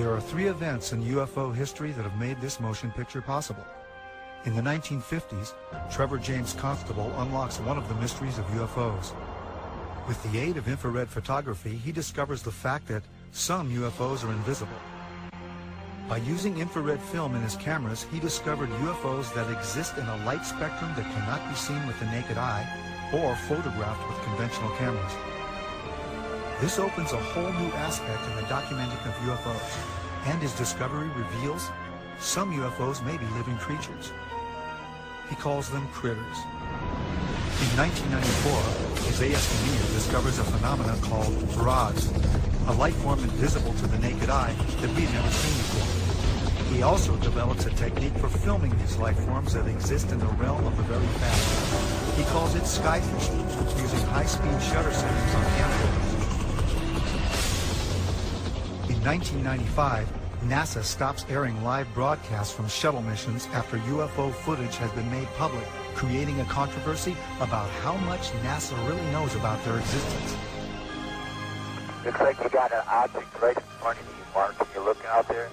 There are three events in UFO history that have made this motion picture possible. In the 1950s, Trevor James Constable unlocks one of the mysteries of UFOs. With the aid of infrared photography, he discovers the fact that some UFOs are invisible. By using infrared film in his cameras, he discovered UFOs that exist in a light spectrum that cannot be seen with the naked eye or photographed with conventional cameras. This opens a whole new aspect in the documenting of UFOs, and his discovery reveals some UFOs may be living creatures. He calls them critters. In 1994, Isaiah Stamir discovers a phenomenon called rods, a life form invisible to the naked eye that we've never seen before. He also develops a technique for filming these life forms that exist in the realm of the very past. He calls it skyfishing, using high-speed shutter settings on camcorders. In 1995, NASA stops airing live broadcasts from shuttle missions after UFO footage has been made public, creating a controversy about how much NASA really knows about their existence. Looks like you got an object right in front of you, Mark. Are you looking out there?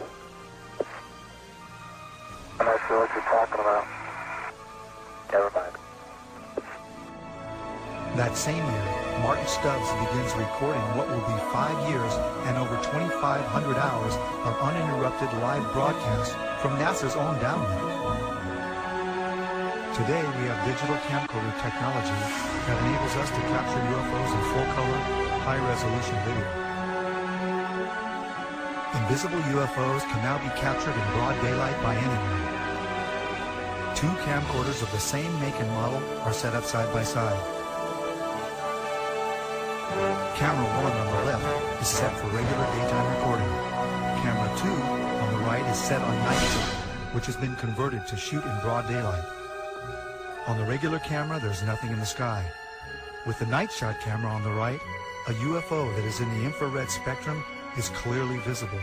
I'm not sure what you're talking about. Never mind. That same year, Martin Stubbs begins recording what will be 5 years and over 2,500 hours of uninterrupted live broadcasts from NASA's own downlink. Today, we have digital camcorder technology that enables us to capture UFOs in full-color, high-resolution video. Invisible UFOs can now be captured in broad daylight by anyone. Two camcorders of the same make and model are set up side by side. Camera 1 on the left is set for regular daytime recording. Camera 2 on the right is set on night shot, which has been converted to shoot in broad daylight. On the regular camera, there's nothing in the sky. With the night shot camera on the right, a UFO that is in the infrared spectrum is clearly visible.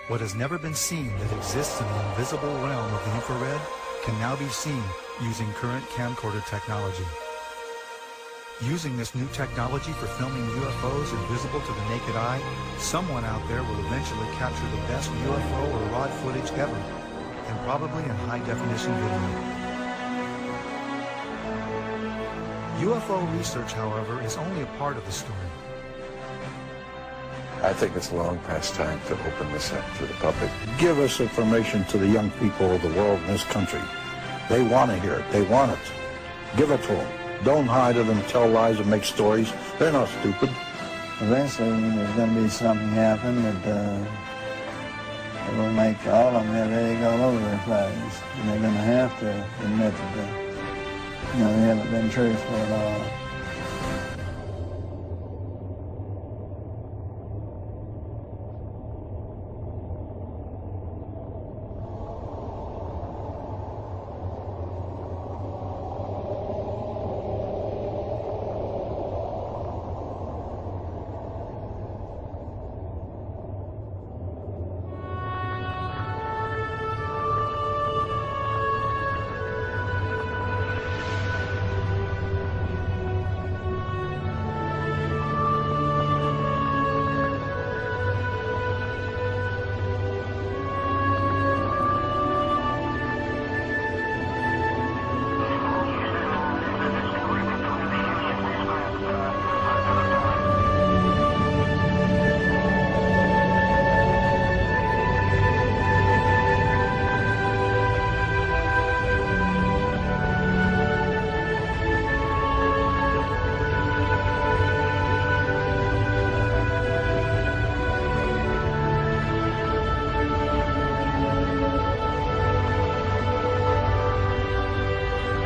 What has never been seen that exists in the invisible realm of the infrared can now be seen using current camcorder technology. Using this new technology for filming UFOs invisible to the naked eye, someone out there will eventually capture the best UFO or rod footage ever, and probably in high-definition video. UFO research, however, is only a part of the story. I think it's long past time to open this up to the public. Give us information to the young people of the world in this country. They want to hear it. They want it. Give it to them. Don't hide it and tell lies and make stories. They're not stupid. Eventually, there's going to be something happen that it will make all of them have egg all over their face. And they're going to have to admit that they haven't been truthful at all.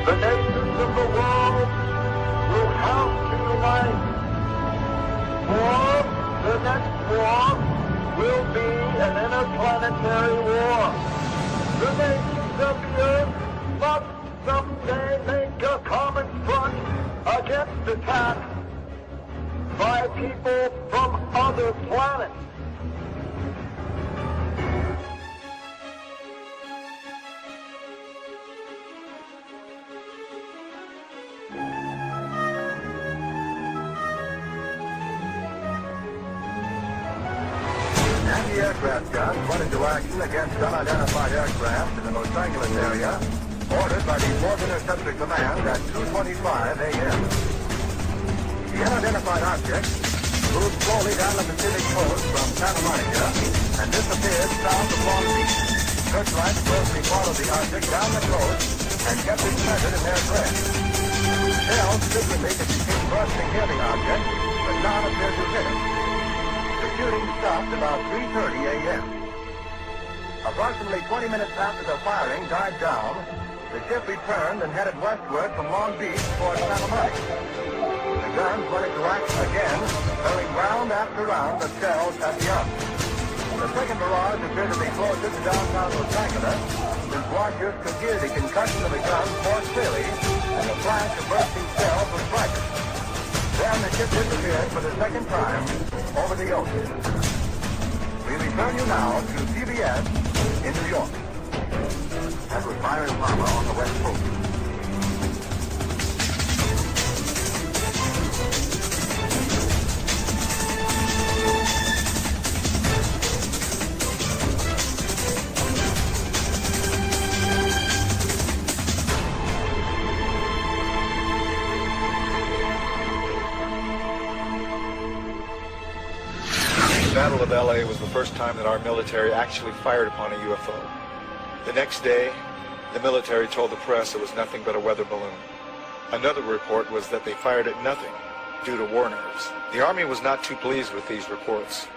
The nations of the world will have to unite. War, the next war, will be an interplanetary war. The nations of the earth must someday make a common front against attack by people from other planets. plans went into action against unidentified aircraft in the Los Angeles area, ordered by the 4th Interceptor Command at 2:25 a.m. The unidentified object moved slowly down the Pacific coast from Santa Monica and disappeared south of Long Beach. Searchlights closely followed the object down the coast and kept it centered in their trail. Shells frequently could be seen bursting near the object, but none appeared to hit it. The shooting stopped about 3:30 a.m. Approximately 20 minutes after the firing died down, the ship returned and headed westward from Long Beach toward Santa Monica. The guns went into action again, hurling round after round of shells at the object. The second barrage appeared to be closer to downtown Los Angeles, since watchers could hear the concussion of the guns more clearly and the flash of bursting shells was brighter. Then the ship disappeared for the second time over the ocean. We return you now to CBS in New York. That was Byron Palmer on the West Coast. The Battle of LA was the first time that our military actually fired upon a UFO. The next day, the military told the press it was nothing but a weather balloon. Another report was that they fired at nothing due to war nerves. The Army was not too pleased with these reports.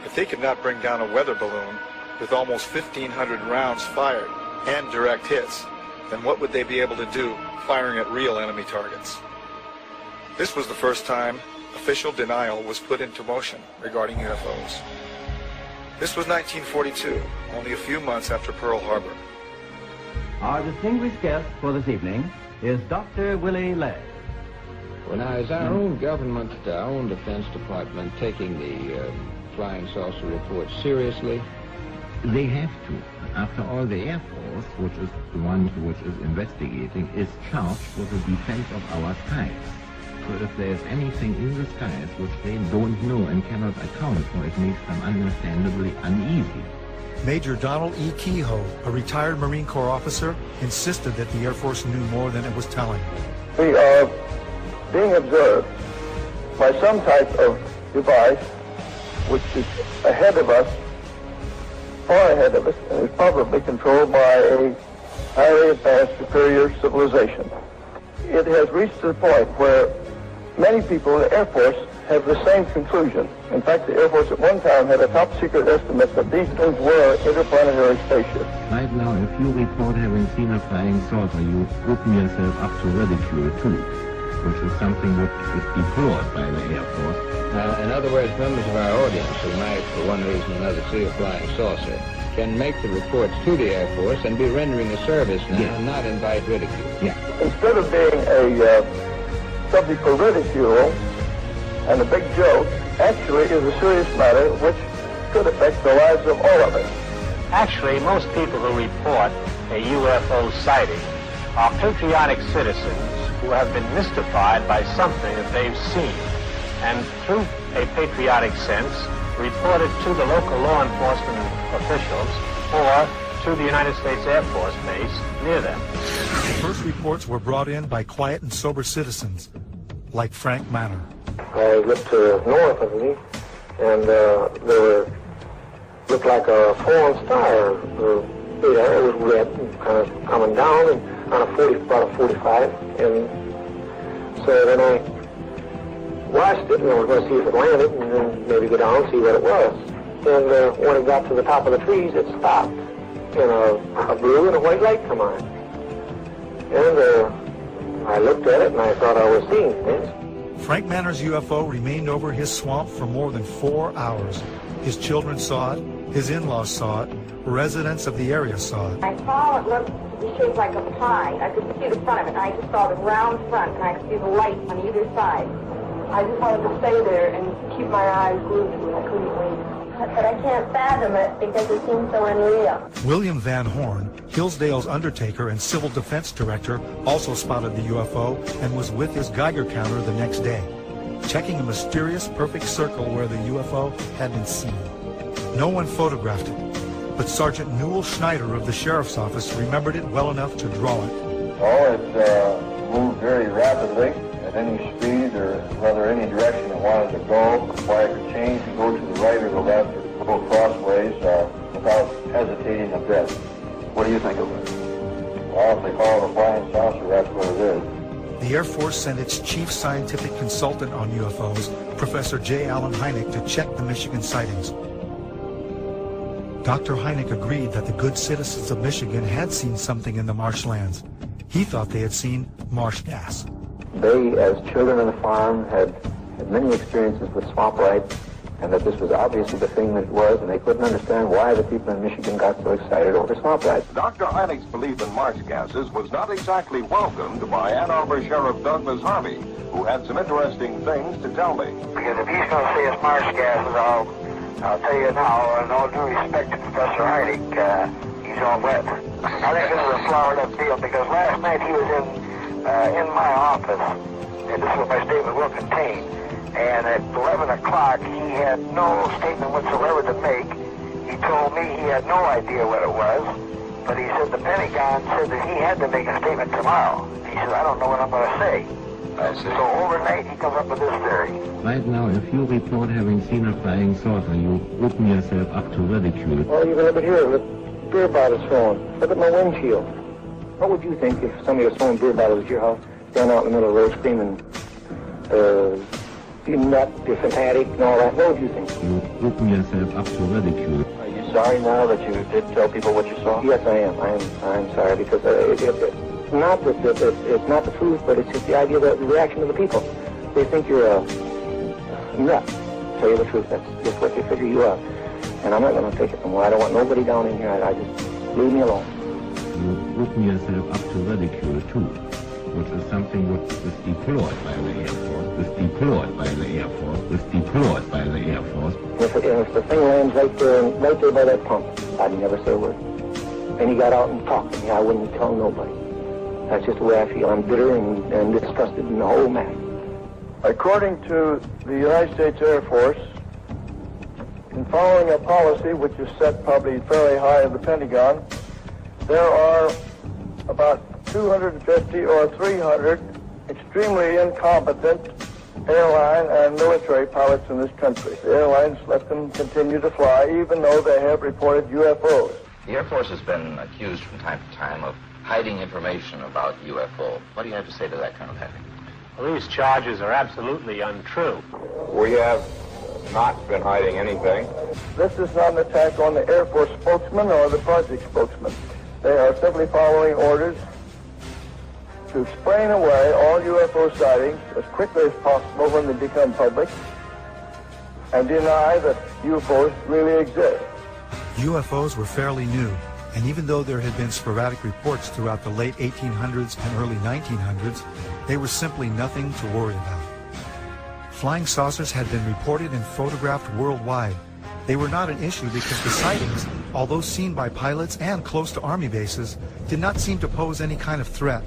If they could not bring down a weather balloon with almost 1,500 rounds fired and direct hits, then what would they be able to do firing at real enemy targets? This was the first time official denial was put into motion regarding UFOs. This was 1942, only a few months after Pearl Harbor. Our distinguished guest for this evening is Dr. Willie Lay. Well, now, is our own government, our own Defense Department, taking the flying saucer reports seriously? They have to. After all, the Air Force, which is the one which is investigating, is charged with the defense of our skies. So if there's anything in the skies which they don't know and cannot account for, it makes them understandably uneasy. Major Donald E. Kehoe, a retired Marine Corps officer, insisted that the Air Force knew more than it was telling. We are being observed by some type of device which is ahead of us, far ahead of us, and is probably controlled by a highly advanced superior civilization. It has reached the point where many people in the Air Force have the same conclusion. In fact, the Air Force at one time had a top-secret estimate that these things were interplanetary spaceships. Right now, if you report having seen a flying saucer, you open yourself up to ridicule too, which is something which is deplored by the Air Force. In other words, members of our audience who might, for one reason or another, see a flying saucer can make the reports to the Air Force and be rendering a service now, and not invite ridicule. Yeah. Instead of being a subject for ridicule and a big joke, actually is a serious matter which could affect the lives of all of us. Actually, most people who report a UFO sighting are patriotic citizens who have been mystified by something that they've seen, and through a patriotic sense, report it to the local law enforcement officials or to the United States Air Force base near them. The first reports were brought in by quiet and sober citizens, like Frank Manor. I looked north of me, and there looked like a fallen star. The air was red, and kind of coming down, and on about a 45. And so then I watched it, and I was going to see if it landed, and then maybe go down and see what it was. And when it got to the top of the trees, it stopped, and a blue and a white light come on. And I looked at it, and I thought I was seeing things. Frank Manor's UFO remained over his swamp for more than 4 hours. His children saw it, his in-laws saw it, residents of the area saw it. I saw it looked to be shaped like a pie. I could see the front of it, and I just saw the round front, and I could see the light on either side. I just wanted to stay there and keep my eyes glued to it. I couldn't leave. But I can't fathom it because it seems so unreal. William Van Horn, Hillsdale's undertaker and civil defense director, also spotted the UFO and was with his Geiger counter the next day, checking a mysterious perfect circle where the UFO had been seen. No one photographed it, but Sergeant Newell Schneider of the Sheriff's Office remembered it well enough to draw it. Oh, it moved very rapidly at any speed or rather any direction it wanted to go. Why it could change and go to the right or the left or go crossways without hesitating a bit. What do you think of it? Well, if they call it a flying saucer, that's what it is. The Air Force sent its chief scientific consultant on UFOs, Professor J. Allen Hynek, to check the Michigan sightings. Dr. Hynek agreed that the good citizens of Michigan had seen something in the marshlands. He thought they had seen marsh gas. They, as children on the farm, had many experiences with swamp lights, and that this was obviously the thing that it was, and they couldn't understand why the people in Michigan got so excited over swamp lights. Dr. Hynek's belief in marsh gases was not exactly welcomed by Ann Arbor Sheriff Douglas Harvey, who had some interesting things to tell me. Because if he's going to say it's marsh gases, I'll tell you now, in all due respect to Professor Hynek, he's all wet. I think this is a flowered up deal, because last night he was in my office, and this is what my statement will contain. And at 11 o'clock, he had no statement whatsoever to make. He told me he had no idea what it was, but he said the Pentagon said that he had to make a statement tomorrow. He said, I don't know what I'm going to say. So overnight, he comes up with this theory. Right now, if you report having seen a flying saucer, you open yourself up to ridicule. Well, you can look at here, look, beer bottles thrown. Look at my windshield. What would you think if somebody was throwing beer bottles at your house, down out in the middle of the road screaming, you nut, you're fanatic, and all that? What would you think? You open yourself up to ridicule. Are you sorry now that you did tell people what you saw? Yes, I am. I'm sorry, because it's not the truth, but it's just the idea, the reaction of the people. They think you're a nut. To tell you the truth, that's just what they figure you are. And I'm not going to take it no more. I don't want nobody down in here. I just leave me alone. You open yourself up to ridicule too, which is something which is deplored by the Air Force, is deplored by the Air Force, is deplored by the Air Force. If the thing lands right there by that pump, I'd never say a word. And he got out and talked to me. I wouldn't tell nobody. That's just the way I feel. I'm bitter and disgusted in the whole matter. According to the United States Air Force, in following a policy which is set probably fairly high in the Pentagon, there are about 250 or 300 extremely incompetent airline and military pilots in this country. The airlines let them continue to fly even though they have reported UFOs. The Air Force has been accused from time to time of hiding information about UFO. What do you have to say to that, Colonel Henry? Well, these charges are absolutely untrue. We have not been hiding anything. This is not an attack on the Air Force spokesman or the project spokesman. They are simply following orders to explain away all UFO sightings as quickly as possible when they become public and deny that UFOs really exist. UFOs were fairly new, and even though there had been sporadic reports throughout the late 1800s and early 1900s, they were simply nothing to worry about. Flying saucers had been reported and photographed worldwide. They were not an issue because the sightings, although seen by pilots and close to Army bases, did not seem to pose any kind of threat.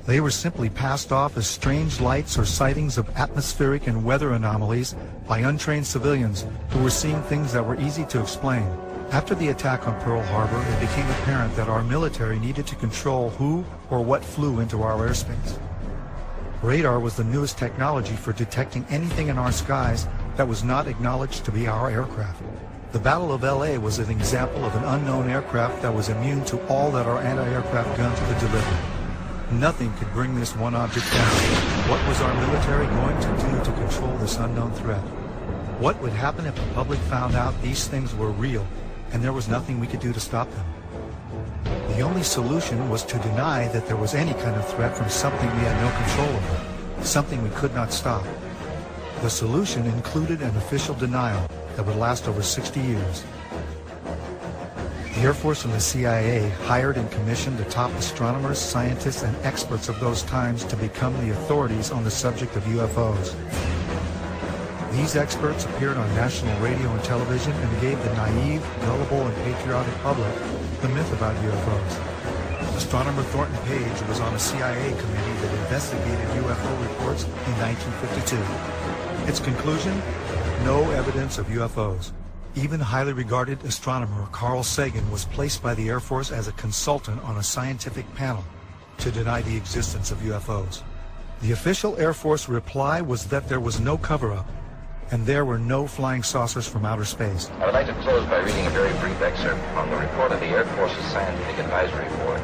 They were simply passed off as strange lights or sightings of atmospheric and weather anomalies by untrained civilians who were seeing things that were easy to explain. After the attack on Pearl Harbor, it became apparent that our military needed to control who or what flew into our airspace. Radar was the newest technology for detecting anything in our skies that was not acknowledged to be our aircraft. The Battle of LA was an example of an unknown aircraft that was immune to all that our anti-aircraft guns could deliver. Nothing could bring this one object down. What was our military going to do to control this unknown threat? What would happen if the public found out these things were real and there was nothing we could do to stop them? The only solution was to deny that there was any kind of threat from something we had no control over, something we could not stop. The solution included an official denial that would last over 60 years. The Air Force and the CIA hired and commissioned the top astronomers, scientists, and experts of those times to become the authorities on the subject of UFOs. These experts appeared on national radio and television and gave the naive, gullible, and patriotic public the myth about UFOs. Astronomer Thornton Page was on a CIA committee that investigated UFO reports in 1952. Its conclusion? No evidence of UFOs. Even highly regarded astronomer Carl Sagan was placed by the Air Force as a consultant on a scientific panel to deny the existence of UFOs. The official Air Force reply was that there was no cover-up, and there were no flying saucers from outer space. I would like to close by reading a very brief excerpt from the report of the Air Force's Scientific Advisory Board,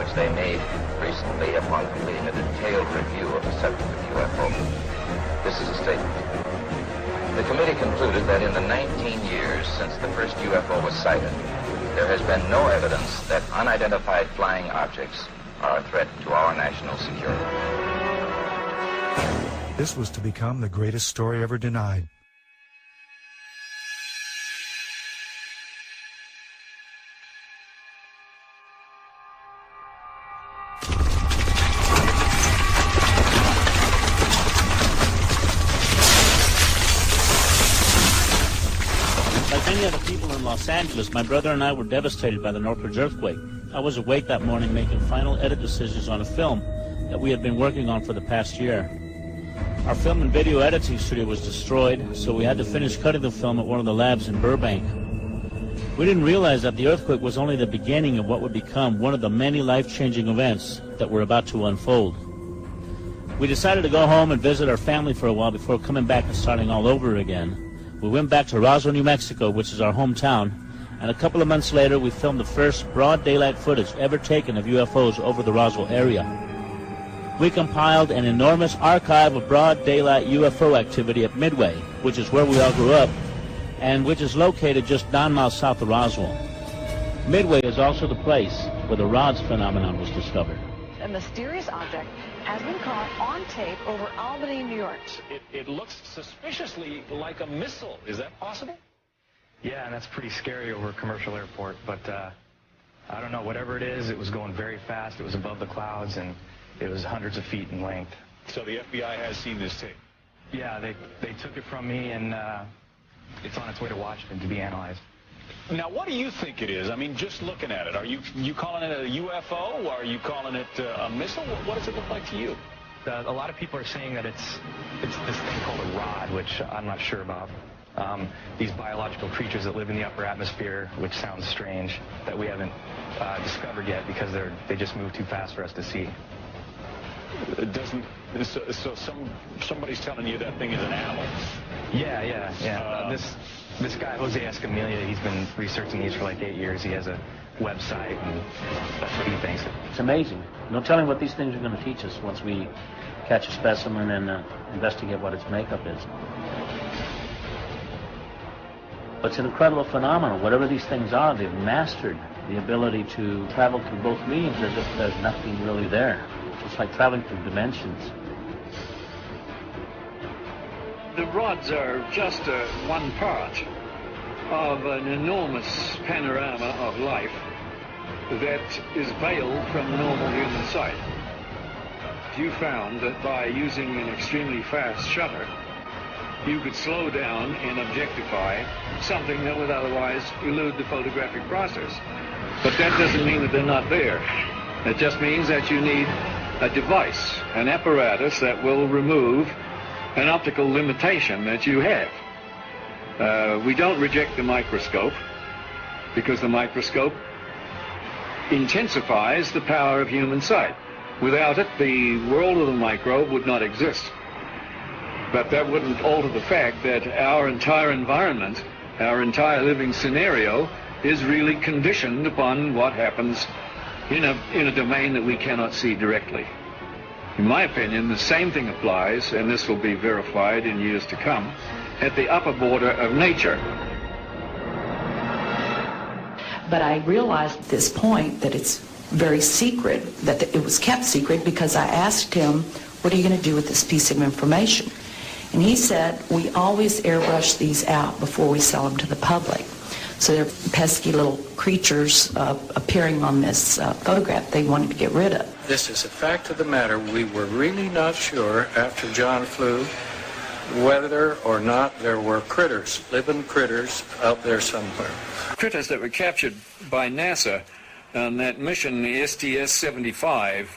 which they made recently upon completing a detailed review of the subject of UFO. This is a statement. The committee concluded that in the 19 years since the first UFO was sighted, there has been no evidence that unidentified flying objects are a threat to our national security. This was to become the greatest story ever denied. Like many other people in Los Angeles, my brother and I were devastated by the Northridge earthquake. I was awake that morning making final edit decisions on a film that we had been working on for the past year. Our film and video editing studio was destroyed, so we had to finish cutting the film at one of the labs in Burbank. We didn't realize that the earthquake was only the beginning of what would become one of the many life-changing events that were about to unfold. We decided to go home and visit our family for a while before coming back and starting all over again. We went back to Roswell, New Mexico, which is our hometown, and a couple of months later we filmed the first broad daylight footage ever taken of UFOs over the Roswell area. We compiled an enormous archive of broad daylight UFO activity at Midway, which is where we all grew up, and which is located just 9 miles south of Roswell. Midway is also the place where the rods phenomenon was discovered. A mysterious object has been caught on tape over Albany, New York. It looks suspiciously like a missile. Is that possible? Yeah, and that's pretty scary over a commercial airport, but I don't know, whatever it is, it was going very fast, it was above the clouds, and it was hundreds of feet in length. So the FBI has seen this tape? Yeah, they took it from me, and it's on its way to Washington to be analyzed. Now, what do you think it is? I mean, just looking at it, are you calling it a UFO? Are you calling it a missile? What does it look like to you? A lot of people are saying that it's this thing called a rod, which I'm not sure about. These biological creatures that live in the upper atmosphere, which sounds strange, that we haven't discovered yet because they just move too fast for us to see. It doesn't. So somebody's telling you that thing is an animal. Yeah. This guy Jose Escamilla, he's been researching these for like 8 years. He has a website, and that's what he thinks. It's amazing. No telling what these things are going to teach us once we catch a specimen and investigate what its makeup is. But it's an incredible phenomenon. Whatever these things are, they've mastered the ability to travel through both mediums as if there's nothing really there. It's like traveling through dimensions. The rods are just one part of an enormous panorama of life that is veiled from normal human sight. You found that by using an extremely fast shutter, you could slow down and objectify something that would otherwise elude the photographic process. But that doesn't mean that they're not there. It just means that you need a device, an apparatus that will remove an optical limitation that you have. We don't reject the microscope because the microscope intensifies the power of human sight. Without it, the world of the microbe would not exist. But that wouldn't alter the fact that our entire environment, our entire living scenario, is really conditioned upon what happens in a domain that we cannot see directly. In my opinion, the same thing applies, and this will be verified in years to come, at the upper border of nature. But I realized at this point that it's very secret, that it was kept secret, because I asked him, what are you going to do with this piece of information? And he said, we always airbrush these out before we sell them to the public. So they're pesky little creatures appearing on this photograph they wanted to get rid of. This is a fact of the matter. We were really not sure after John flew whether or not there were critters, living critters out there somewhere. Critters that were captured by NASA on that mission, the STS-75,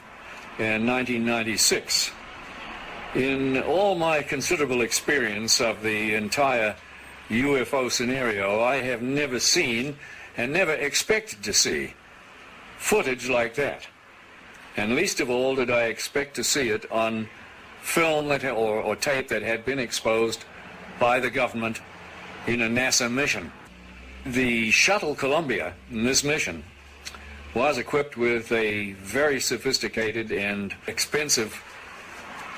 in 1996. In all my considerable experience of the entire UFO scenario, I have never seen and never expected to see footage like that. And least of all did I expect to see it on film that, or tape that had been exposed by the government in a NASA mission. The shuttle Columbia in this mission was equipped with a very sophisticated and expensive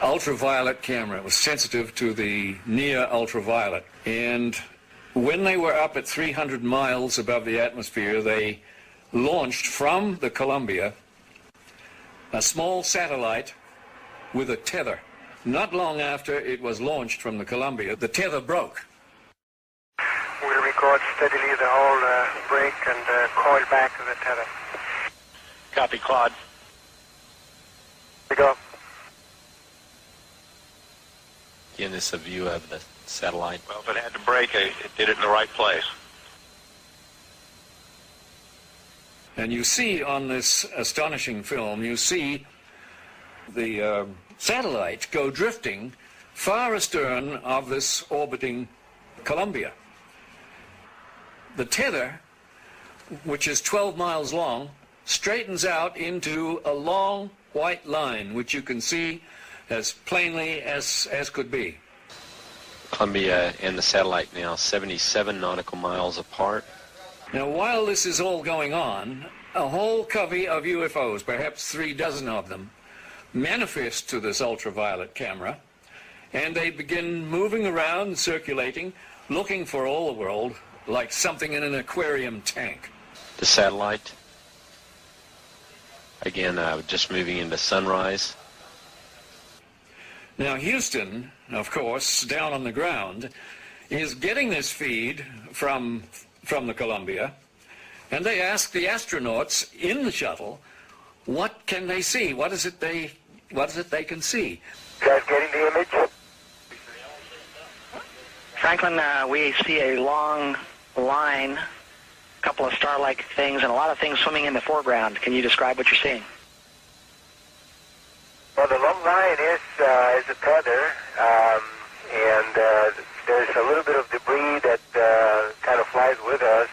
ultraviolet camera. It was sensitive to the near ultraviolet. And when they were up at 300 miles above the atmosphere, they launched from the Columbia a small satellite with a tether. Not long after it was launched from the Columbia, the tether broke. We'll record steadily the whole break and coil back to the tether. Copy, Claude. Here we go. Again, this is a view of the satellite. Well, if it had to break, it did it in the right place. And you see on this astonishing film, you see the satellite go drifting far astern of this orbiting Columbia. The tether, which is 12 miles long, straightens out into a long white line, which you can see as plainly as could be. Columbia and the satellite now 77 nautical miles apart. Now, while this is all going on, a whole covey of UFOs, perhaps 36 of them, manifest to this ultraviolet camera, and they begin moving around, circulating, looking for all the world like something in an aquarium tank. The satellite, again, just moving into sunrise. Now, Houston, of course, down on the ground, is getting this feed from the Columbia, and they ask the astronauts in the shuttle, what can they see? What is it they can see? You guys getting the image? Franklin, we see a long line, a couple of star-like things, and a lot of things swimming in the foreground. Can you describe what you're seeing? Well, the long line is a tether, and there's a little bit of debris that kind of flies with us.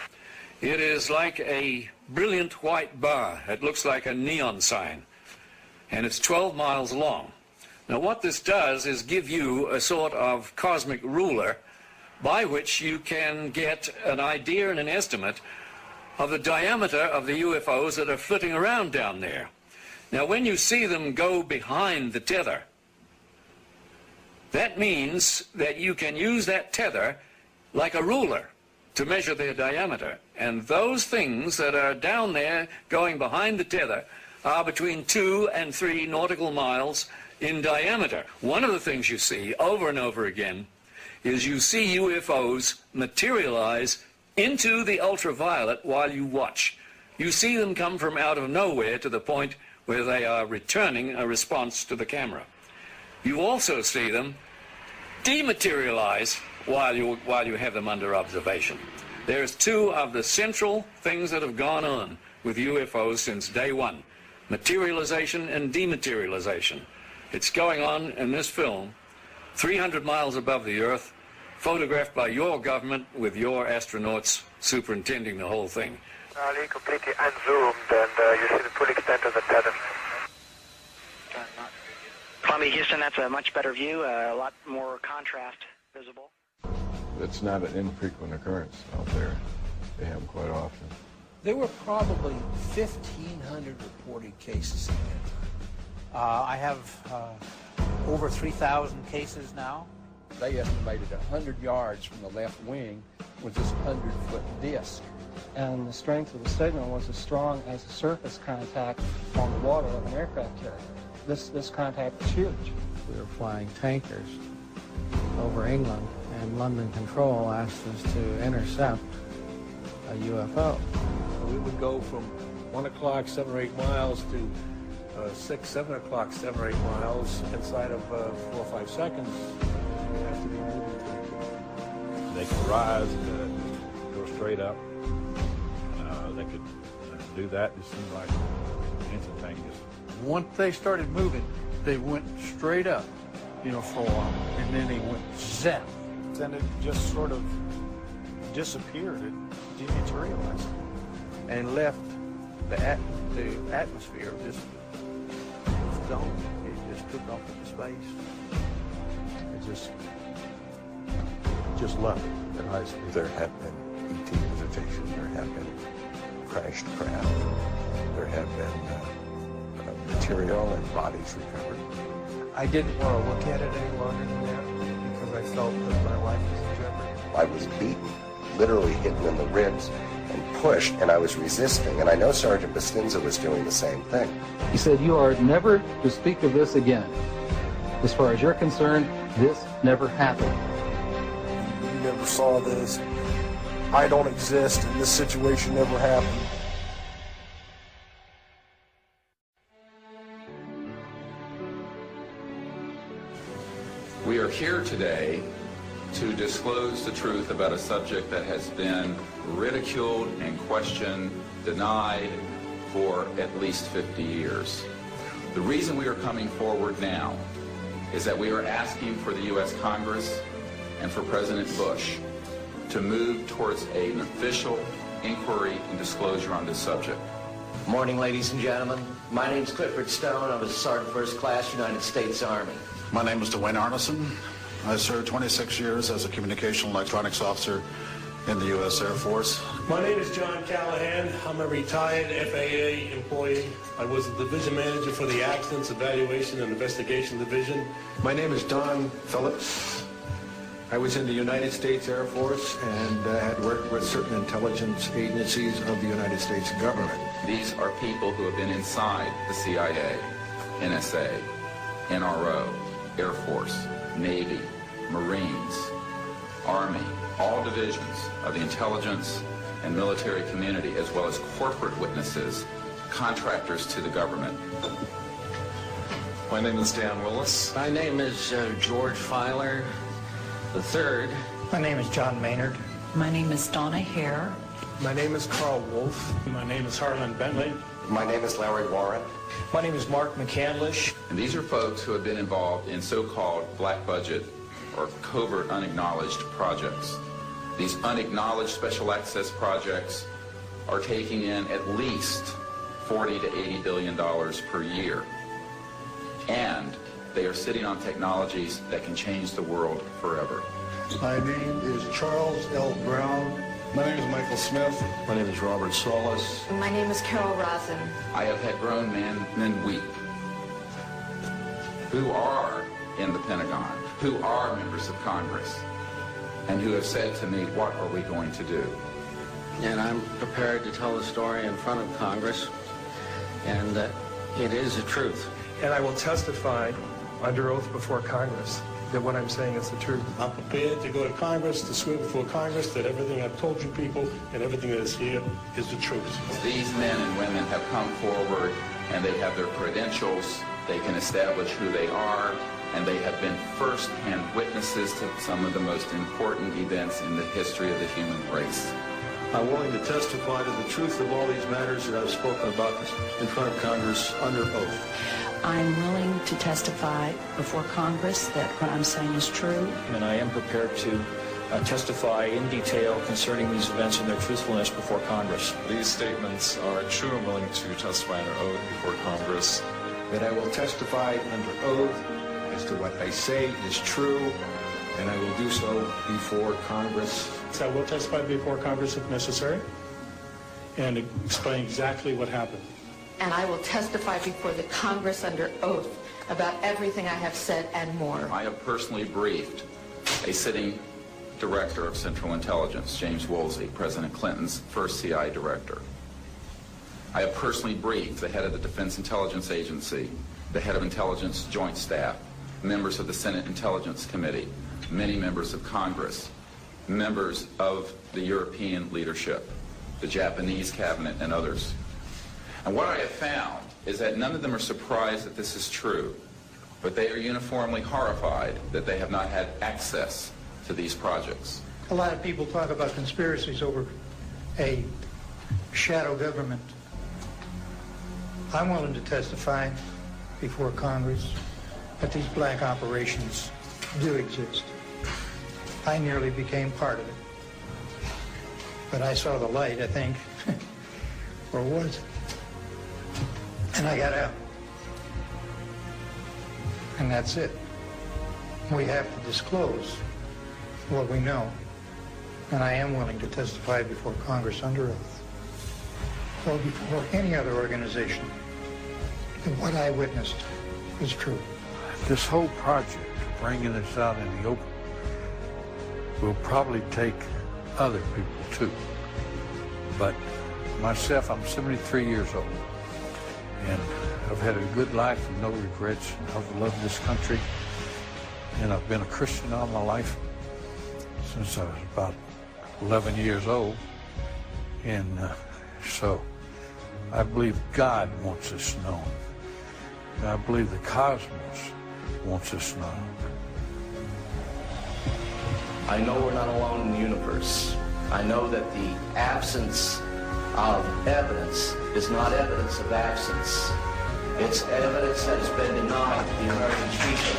It is like a brilliant white bar. It looks like a neon sign, and it's 12 miles long. Now, what this does is give you a sort of cosmic ruler by which you can get an idea and an estimate of the diameter of the UFOs that are flitting around down there. Now, when you see them go behind the tether, that means that you can use that tether like a ruler to measure their diameter. And those things that are down there going behind the tether are between 2 and 3 nautical miles in diameter. One of the things you see over and over again is you see UFOs materialize into the ultraviolet while you watch. You see them come from out of nowhere to the point where they are returning a response to the camera. You also see them dematerialize while you have them under observation. There's 2 of the central things that have gone on with UFOs since day one: materialization and dematerialization. It's going on in this film, 300 miles above the Earth, photographed by your government with your astronauts superintending the whole thing. Charlie, completely unzoomed, and you see the full extent of the tether. Columbia, Houston, that's a much better view, a lot more contrast visible. It's not an infrequent occurrence out there. They have them quite often. There were probably 1,500 reported cases in that time. I have over 3,000 cases now. They estimated 100 yards from the left wing was this 100-foot disc. And the strength of the signal was as strong as the surface contact on the water of an aircraft carrier. This contact was huge. We were flying tankers over England, and London Control asked us to intercept a UFO. We would go from 1 o'clock, 7 or 8 miles to 6, 7 o'clock, 7 or 8 miles inside of 4 or 5 seconds. You have to be moving pretty quick. They could rise, go straight up. They could do that. It seemed like instantaneous. Once they started moving, they went straight up, for a while, and then they went zap. Then it just sort of disappeared, it dematerialized and left the atmosphere just gone. It just took off into space. It just left at high speed. There have been ET visitation. There have been crashed craft. There have been material and bodies recovered. I didn't want to look at it any longer than that because I felt that my life was in jeopardy. I was beaten, literally hit in the ribs and pushed, and I was resisting. And I know Sergeant Bustinza was doing the same thing. He said, "You are never to speak of this again. As far as you're concerned, this never happened. You never saw this. I don't exist, and this situation never happened." We are here today to disclose the truth about a subject that has been ridiculed and questioned, denied for at least 50 years. The reason we are coming forward now is that we are asking for the U.S. Congress and for President Bush to move towards an official inquiry and disclosure on this subject. Morning, ladies and gentlemen. My name's Clifford Stone. I was a Sergeant First Class, United States Army. My name is Dwayne Arneson. I served 26 years as a communication electronics officer in the U.S. Air Force. My name is John Callahan. I'm a retired FAA employee. I was the division manager for the Accidents Evaluation and Investigation Division. My name is Don Phillips. I was in the United States Air Force and had worked with certain intelligence agencies of the United States government. These are people who have been inside the CIA, NSA, NRO, Air Force, Navy, Marines, Army, all divisions of the intelligence and military community, as well as corporate witnesses, contractors to the government. My name is Dan Willis. My name is George Filer III. My name is John Maynard. My name is Donna Hare. My name is Carl Wolf. My name is Harlan Bentley. My name is Larry Warren. My name is Mark McCandlish. And these are folks who have been involved in so-called black budget or covert unacknowledged projects. These unacknowledged special access projects are taking in at least $40 to $80 billion per year. And they are sitting on technologies that can change the world forever. My name is Charles L. Brown. My name is Michael Smith. My name is Robert Solis. My name is Carol Rosen. I have had grown men weep who are in the Pentagon, who are members of Congress, and who have said to me, what are we going to do? And I'm prepared to tell the story in front of Congress, and it is the truth. And I will testify under oath before Congress that what I'm saying is the truth. I'm prepared to go to Congress, to swear before Congress that everything I've told you people and everything that is here is the truth. These men and women have come forward and they have their credentials, they can establish who they are, and they have been first-hand witnesses to some of the most important events in the history of the human race. I'm willing to testify to the truth of all these matters that I've spoken about in front of Congress under oath. I'm willing to testify before Congress that what I'm saying is true. And I am prepared to testify in detail concerning these events and their truthfulness before Congress. These statements are true and willing to testify under oath before Congress. That I will testify under oath as to what I say is true, and I will do so before Congress. So I will testify before Congress if necessary and explain exactly what happened. And I will testify before the Congress under oath about everything I have said and more. I have personally briefed a sitting director of Central Intelligence, James Woolsey, President Clinton's first CI director. I have personally briefed the head of the Defense Intelligence Agency, the head of Intelligence Joint Staff, members of the Senate Intelligence Committee, many members of Congress, members of the European leadership, the Japanese cabinet, and others. And what I have found is that none of them are surprised that this is true, but they are uniformly horrified that they have not had access to these projects. A lot of people talk about conspiracies over a shadow government. I'm willing to testify before Congress that these black operations do exist. I nearly became part of it. but I saw the light, I think, or was it? And I got out. And that's it. We have to disclose what we know. And I am willing to testify before Congress under oath, or before any other organization, that what I witnessed is true. This whole project, bringing this out in the open, will probably take other people too. But myself, I'm 73 years old, and I've had a good life and no regrets. I've loved this country, and I've been a Christian all my life since I was about 11 years old. And so I believe God wants this known. And I believe the cosmos wants this known. I know we're not alone in the universe. I know that the absence of evidence is not evidence of absence. It's evidence that has been denied to the American people.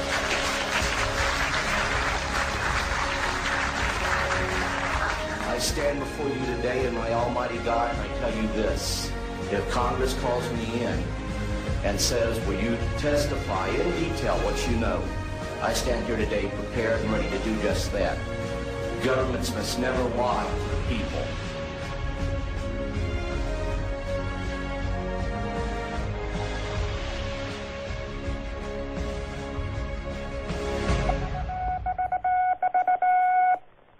I stand before you today in my almighty God, and I tell you this. If Congress calls me in and says, will you testify in detail what you know, I stand here today prepared and ready to do just that. Governments must never lie to the people.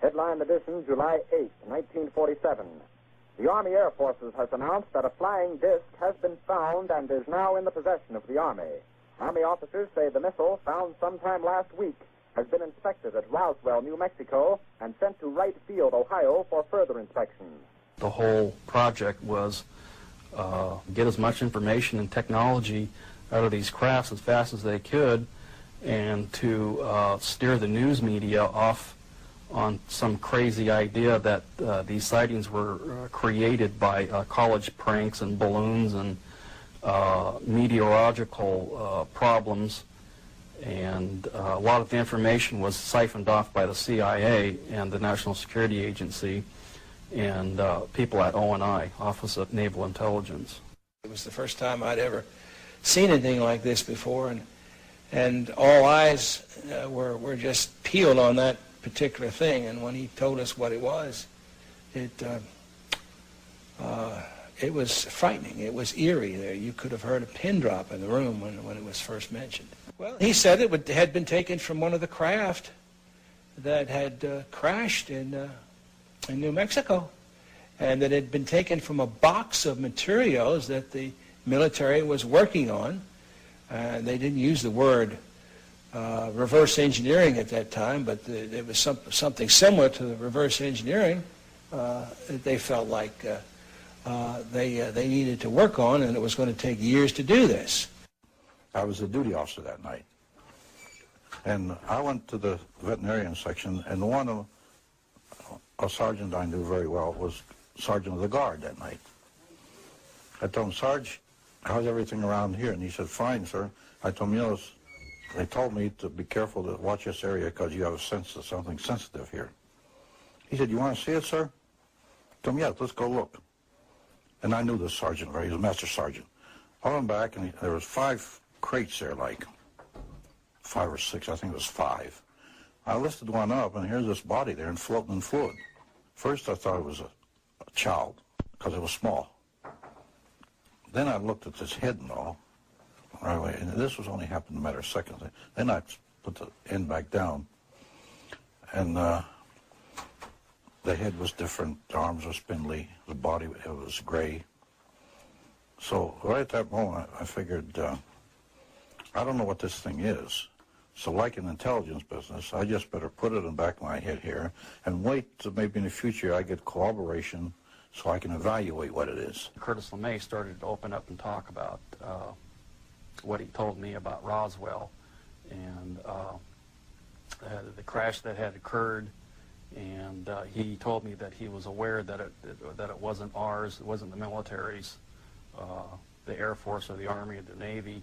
Headline edition, July 8, 1947. The Army Air Forces has announced that a flying disc has been found and is now in the possession of the Army. Army officers say the missile, found sometime last week, has been inspected at Roswell, New Mexico, and sent to Wright Field, Ohio, for further inspection. The whole project was get as much information and technology out of these crafts as fast as they could, and to steer the news media off on some crazy idea that these sightings were created by college pranks and balloons and meteorological problems. And a lot of the information was siphoned off by the CIA and the National Security Agency and people at OVNI, Office of Naval Intelligence. It was the first time I'd ever seen anything like this before, and all eyes were just peeled on that particular thing. And when he told us what it was, it was frightening. It was eerie there. You could have heard a pin drop in the room when it was first mentioned. Well, he said it had been taken from one of the craft that had crashed in New Mexico, and that it had been taken from a box of materials that the military was working on. They didn't use the word reverse engineering at that time, but it was something similar to the reverse engineering that they felt like they needed to work on, and it was going to take years to do this. I was a duty officer that night, and I went to the veterinarian section, and one of a sergeant I knew very well was sergeant of the guard that night. I told him, Sarge, how's everything around here? And he said, fine, sir. I told him, you know, they told me to be careful to watch this area because you have a sense of something sensitive here. He said, you want to see it, sir? I told him, yeah, let's go look. And I knew this sergeant, he was a master sergeant. I went back, and there was 5 crates there, like 5 or 6, I think it was 5. I lifted one up, and here's this body there and floating in fluid. First, I thought it was a child because it was small. Then I looked at this head and all, right away, and this was only happened in a matter of seconds. Then I put the end back down, and the head was different, the arms were spindly, the body it was gray. So right at that moment, I figured, I don't know what this thing is. So like in intelligence business, I just better put it in the back of my head here and wait till maybe in the future I get corroboration so I can evaluate what it is. Curtis LeMay started to open up and talk about what he told me about Roswell and the crash that had occurred, and he told me that he was aware that it wasn't ours, it wasn't the military's, the Air Force or the Army or the Navy,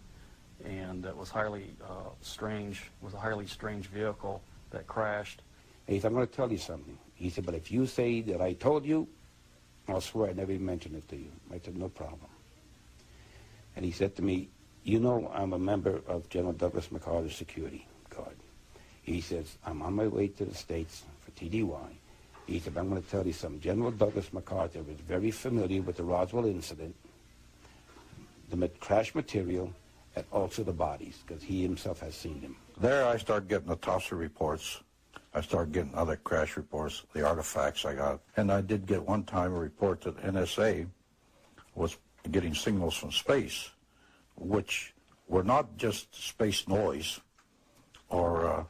and it was highly strange. It was a highly strange vehicle that crashed. He said, I'm going to tell you something. He said, but if you say that I told you, I'll swear I never even mentioned it to you. I said, no problem. And he said to me, you know, I'm a member of General Douglas MacArthur's security guard. He says, I'm on my way to the States for TDY. He said, I'm going to tell you something. General Douglas MacArthur was very familiar with the Roswell incident, the crash material, and also the bodies, because he himself has seen them. There I started getting the Tosser reports. I started getting other crash reports, the artifacts I got. And I did get one time a report that NSA was getting signals from space, which were not just space noise or,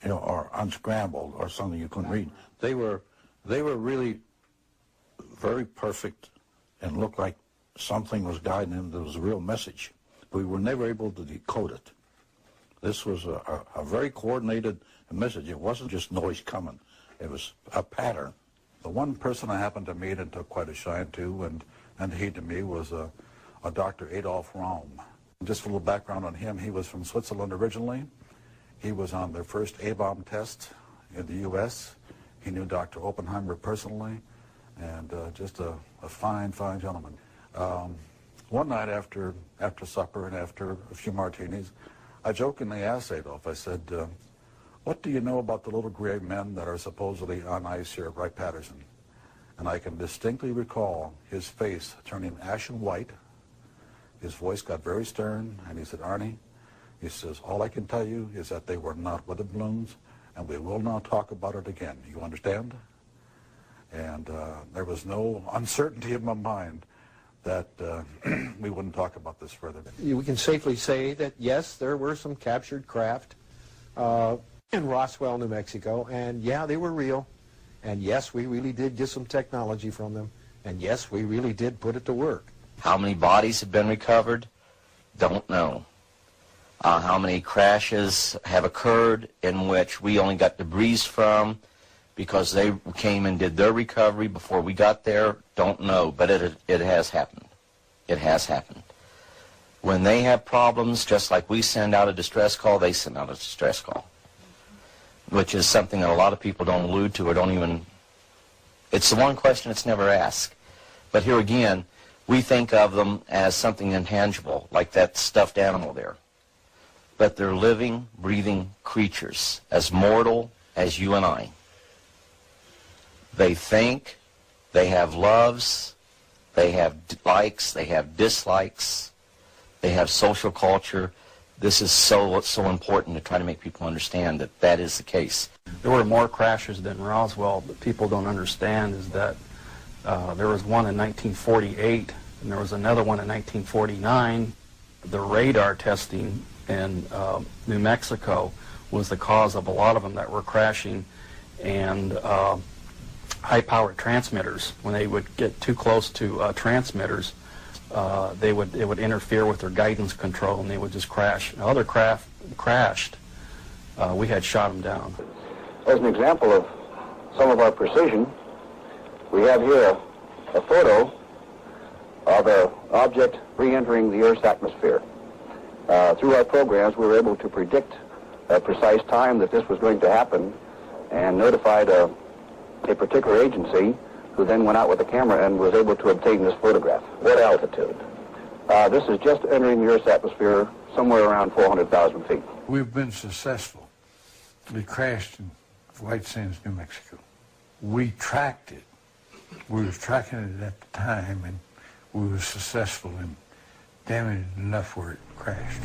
or unscrambled or something you couldn't read. They were really very perfect and looked like something was guiding them. There was a real message. We were never able to decode it. This was a very coordinated message. It wasn't just noise coming. It was a pattern. The one person I happened to meet and took quite a shine to, and he to me, was a Dr. Adolf Raum. Just a little background on him. He was from Switzerland originally. He was on their first A-bomb test in the U.S. He knew Dr. Oppenheimer personally, and just a fine, fine gentleman. One night after supper and after a few martinis, I jokingly asked Adolf, I said, what do you know about the little gray men that are supposedly on ice here at Wright-Patterson? And I can distinctly recall his face turning ashen white. His voice got very stern, and he said, Arnie, he says, all I can tell you is that they were not weather balloons, and we will not talk about it again. You understand? And there was no uncertainty in my mind that we wouldn't talk about this further. We can safely say that, yes, there were some captured craft in Roswell, New Mexico, and yeah, they were real. And yes, we really did get some technology from them. And yes, we really did put it to work. How many bodies have been recovered? Don't know. How many crashes have occurred in which we only got debris from because they came and did their recovery before we got there? Don't know, but it has happened. It has happened. When they have problems, just like we send out a distress call, they send out a distress call, which is something that a lot of people don't allude to or don't even, it's the one question that's never asked. But here again, we think of them as something intangible, like that stuffed animal there. But they're living, breathing creatures, as mortal as you and I. They think, they have loves, they have likes, they have dislikes, they have social culture. This is so important to try to make people understand that that is the case. There were more crashes than Roswell, but people don't understand is that there was one in 1948, and there was another one in 1949. The radar testing in New Mexico was the cause of a lot of them that were crashing, and high-powered transmitters, when they would get too close to transmitters, it would interfere with their guidance control, and they would just crash. Other craft crashed. We had shot them down. As an example of some of our precision, we have here a photo of an object re-entering the Earth's atmosphere. Through our programs, we were able to predict a precise time that this was going to happen and notified a particular agency who then went out with a camera and was able to obtain this photograph. What altitude? This is just entering the Earth's atmosphere somewhere around 400,000 feet. We've been successful. We crashed in White Sands, New Mexico. We tracked it. We were tracking it at the time, and we were successful in damaging it enough where it crashed.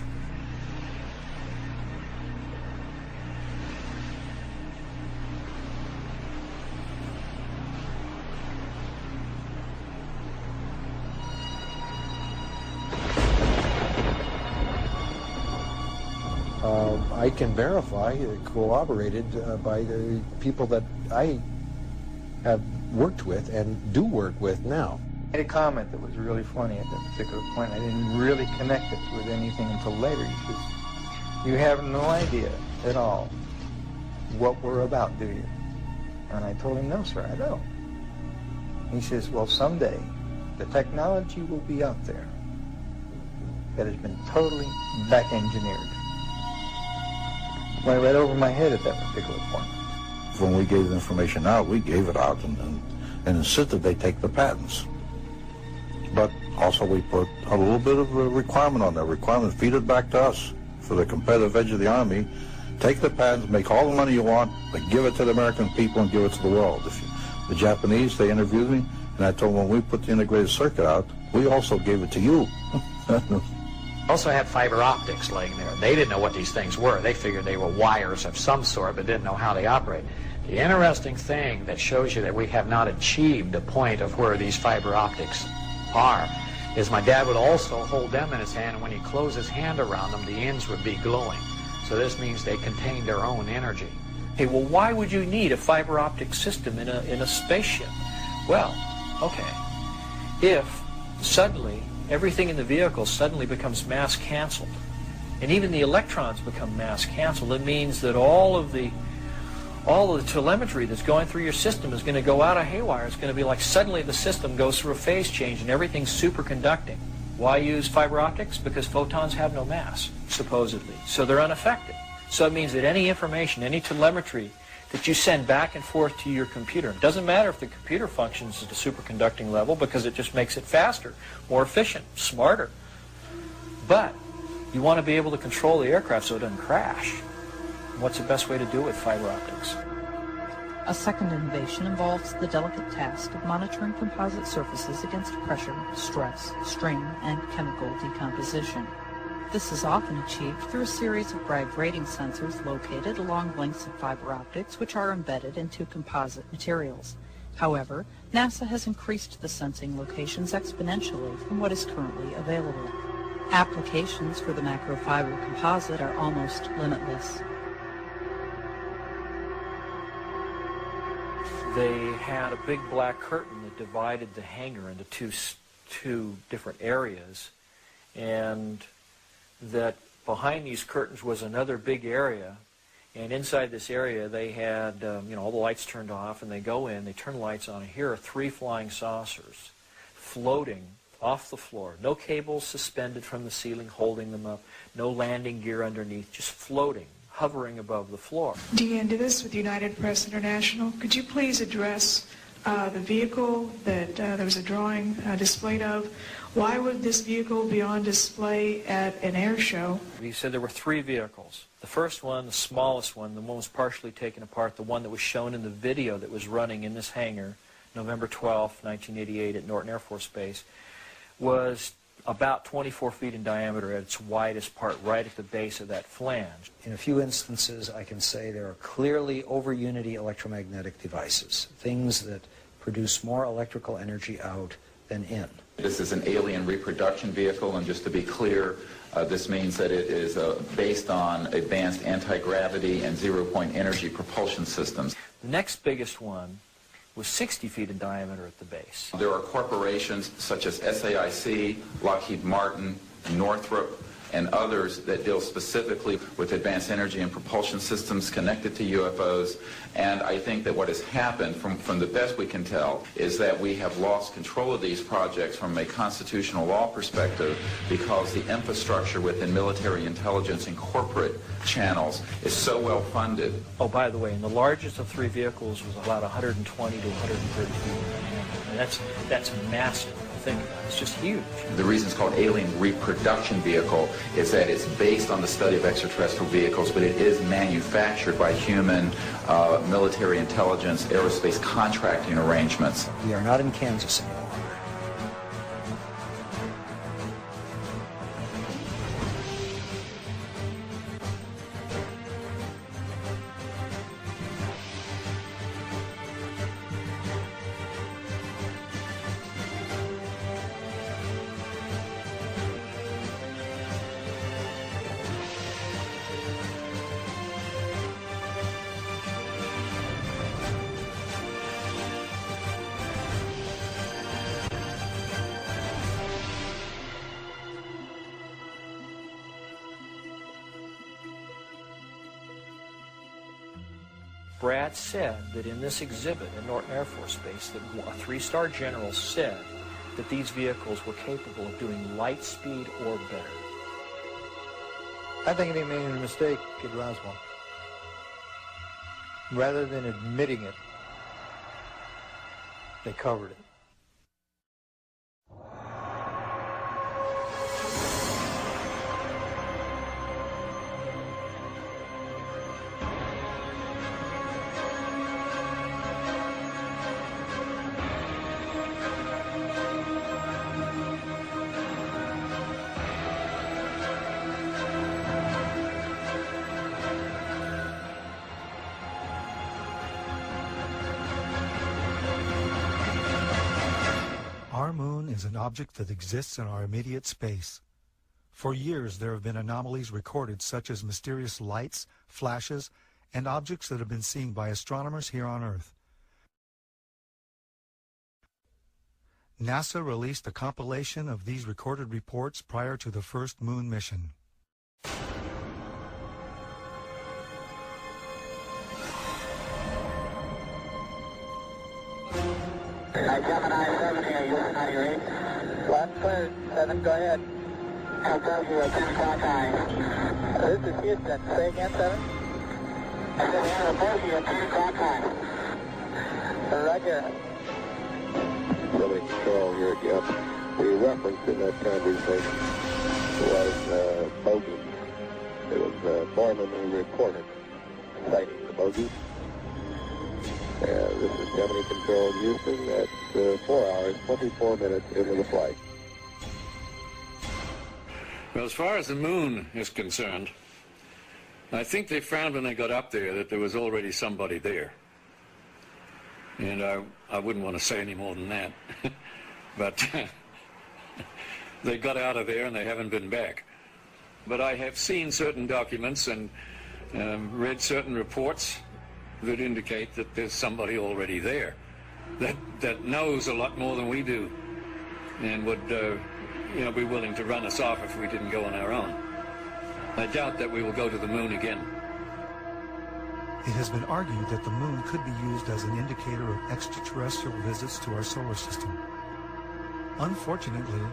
I can verify, corroborated by the people that I have worked with and do work with now. I made a comment that was really funny at that particular point. I didn't really connect it with anything until later. He says, "You have no idea at all what we're about, do you?" And I told him, "No, sir, I don't." He says, "Well, someday the technology will be out there that has been totally back-engineered." Went right over my head at that particular point. When we gave the information out, we gave it out, and and insisted they take the patents. But also we put a little bit of a requirement on that. Requirement, feed it back to us for the competitive edge of the Army. Take the patents, make all the money you want, but give it to the American people and give it to the world. The Japanese, they interviewed me, and I told them when we put the integrated circuit out, we also gave it to you. Also had fiber optics laying there. They didn't know what these things were. They figured they were wires of some sort, but didn't know how they operate. The interesting thing that shows you that we have not achieved the point of where these fiber optics are is my dad would also hold them in his hand, and when he closed his hand around them, the ends would be glowing. So this means they contain their own energy. Hey, well, why would you need a fiber optic system in a spaceship? Well, okay, if suddenly everything in the vehicle suddenly becomes mass canceled, and even the electrons become mass canceled, it means that all of the telemetry that's going through your system is going to go out of haywire. It's going to be like suddenly the system goes through a phase change and everything's superconducting. Why use fiber optics? Because photons have no mass, supposedly. So they're unaffected. So it means that any information, any telemetry that you send back and forth to your computer, it doesn't matter if the computer functions at a superconducting level because it just makes it faster, more efficient, smarter. But you want to be able to control the aircraft so it doesn't crash. What's the best way to do it with fiber optics? A second innovation involves the delicate task of monitoring composite surfaces against pressure, stress, strain, and chemical decomposition. This is often achieved through a series of Bragg rating sensors located along lengths of fiber optics which are embedded into composite materials. However, NASA has increased the sensing locations exponentially from what is currently available. Applications for the macrofiber composite are almost limitless. They had a big black curtain that divided the hangar into two different areas, and that behind these curtains was another big area, and inside this area they had all the lights turned off, and they go in, they turn the lights on, and here are 3 flying saucers floating off the floor. No cables suspended from the ceiling holding them up, no landing gear underneath, just floating, hovering above the floor. Deanne Davis with United Press International. Could you please address the vehicle that there was a drawing displayed of? Why would this vehicle be on display at an air show? We said there were 3 vehicles. The first one, the smallest one, the one was partially taken apart, the one that was shown in the video that was running in this hangar, November 12, 1988 at Norton Air Force Base, was about 24 feet in diameter at its widest part, right at the base of that flange. In a few instances, I can say there are clearly over-unity electromagnetic devices, things that produce more electrical energy out than in. This is an alien reproduction vehicle, and just to be clear, this means that it is based on advanced anti-gravity and zero-point energy propulsion systems. The next biggest one was 60 feet in diameter at the base. There are corporations such as SAIC, Lockheed Martin, Northrop, and others that deal specifically with advanced energy and propulsion systems connected to UFOs. And I think that what has happened, from the best we can tell, is that we have lost control of these projects from a constitutional law perspective because the infrastructure within military intelligence and corporate channels is so well funded. Oh, by the way, and the largest of 3 vehicles was about 120 to 130 feet in diameter. And that's massive. Think about it. It's just huge. The reason it's called alien reproduction vehicle is that it's based on the study of extraterrestrial vehicles, but it is manufactured by human military intelligence, aerospace contracting arrangements. We are not in Kansas anymore. Brad said that in this exhibit at Norton Air Force Base that a 3-star general said that these vehicles were capable of doing light speed or better. I think he made a mistake at Roswell. Rather than admitting it, they covered it. Our moon is an object that exists in our immediate space. For years, there have been anomalies recorded such as mysterious lights, flashes, and objects that have been seen by astronomers here on Earth. NASA released a compilation of these recorded reports prior to the first moon mission. Gemini 7 here, Houston 98. Last clear, 7, go ahead. Philadelphia, 10 o'clock high. This is Houston, say again, 7? I said Philadelphia, 10 o'clock high. Roger. Building control here again. The reference in that conversation was bogey. It was Borman who reported sighting the bogey. This is Gemini Control Houston at 4 hours, 24 minutes into the flight. Well, as far as the moon is concerned, I think they found when they got up there that there was already somebody there. And I wouldn't want to say any more than that. But they got out of there and they haven't been back. But I have seen certain documents and read certain reports that indicate that there's somebody already there that knows a lot more than we do and would be willing to run us off if we didn't go on our own. I doubt that we will go to the moon again. It has been argued that the moon could be used as an indicator of extraterrestrial visits to our solar system. Unfortunately,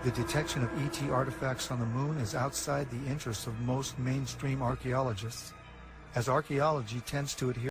the detection of ET artifacts on the moon is outside the interests of most mainstream archaeologists, as archaeology tends to adhere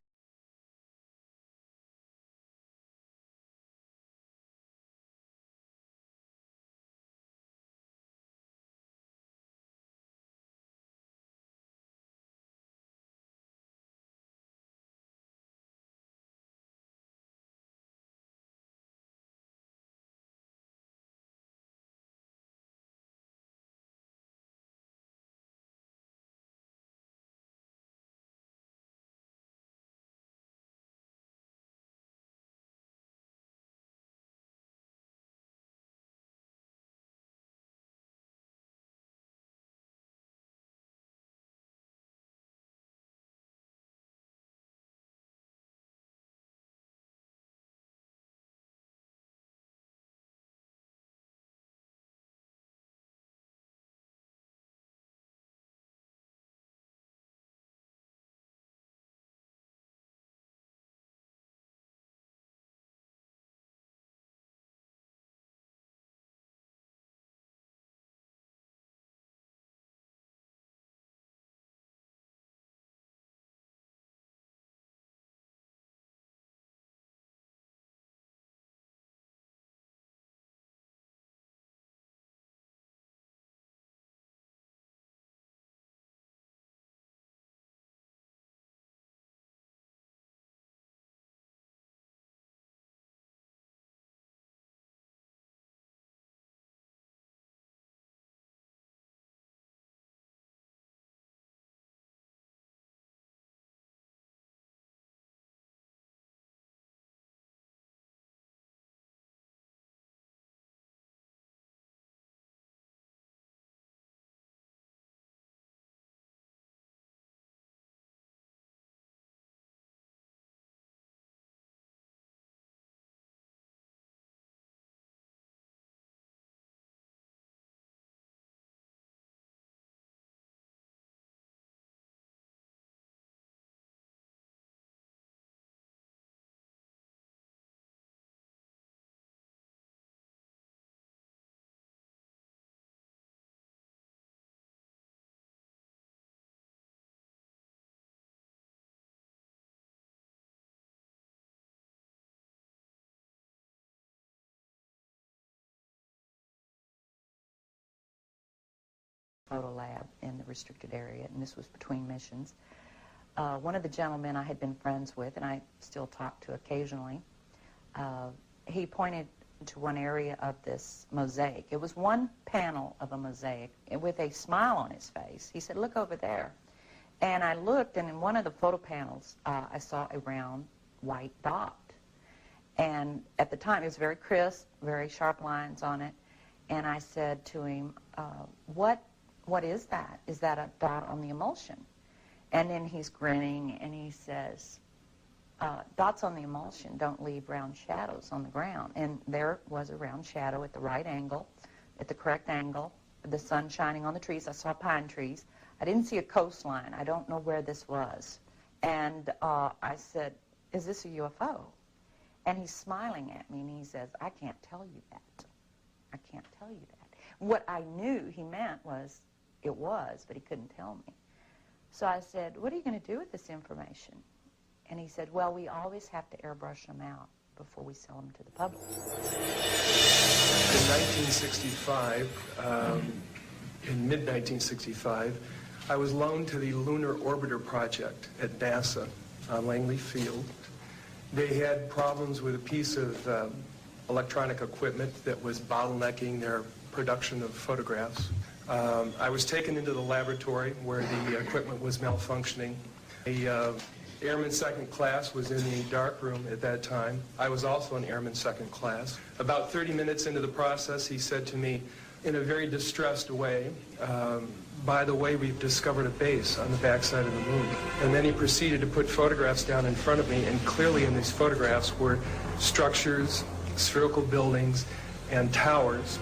photo lab in the restricted area, and this was between missions. One of the gentlemen I had been friends with, and I still talk to occasionally, he pointed to one area of this mosaic. It was one panel of a mosaic with a smile on his face. He said, "Look over there." And I looked, and in one of the photo panels, I saw a round white dot. And at the time, it was very crisp, very sharp lines on it. And I said to him, what is that? Is that a dot on the emulsion? And then he's grinning, and he says, dots on the emulsion don't leave round shadows on the ground. And there was a round shadow at the right angle, at the correct angle, the sun shining on the trees. I saw pine trees. I didn't see a coastline. I don't know where this was. And I said, "Is this a UFO?" And he's smiling at me, and he says, "I can't tell you that. I can't tell you that." What I knew he meant was it was, but he couldn't tell me. So I said, "What are you going to do with this information?" And he said, "Well, we always have to airbrush them out before we sell them to the public." In 1965, in mid-1965, I was loaned to the Lunar Orbiter Project at NASA on Langley Field. They had problems with a piece of electronic equipment that was bottlenecking their production of photographs. I was taken into the laboratory where the equipment was malfunctioning. The Airman Second Class was in the dark room at that time. I was also an Airman Second Class. About 30 minutes into the process, he said to me in a very distressed way, "By the way, we've discovered a base on the backside of the moon." And then he proceeded to put photographs down in front of me, and clearly in these photographs were structures, spherical buildings, and towers.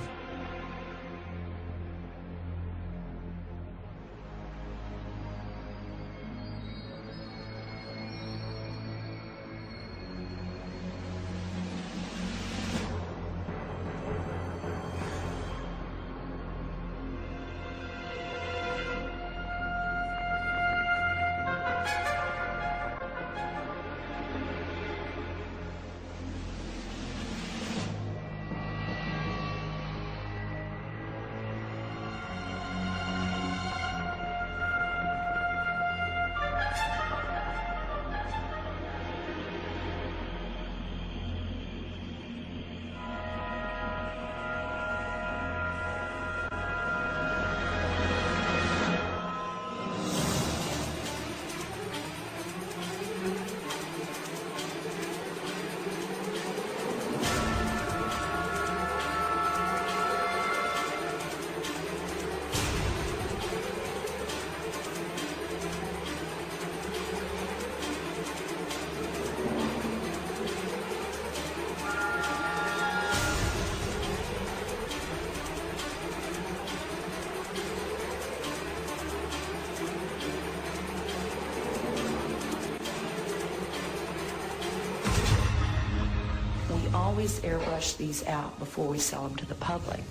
Always airbrush these out before we sell them to the public.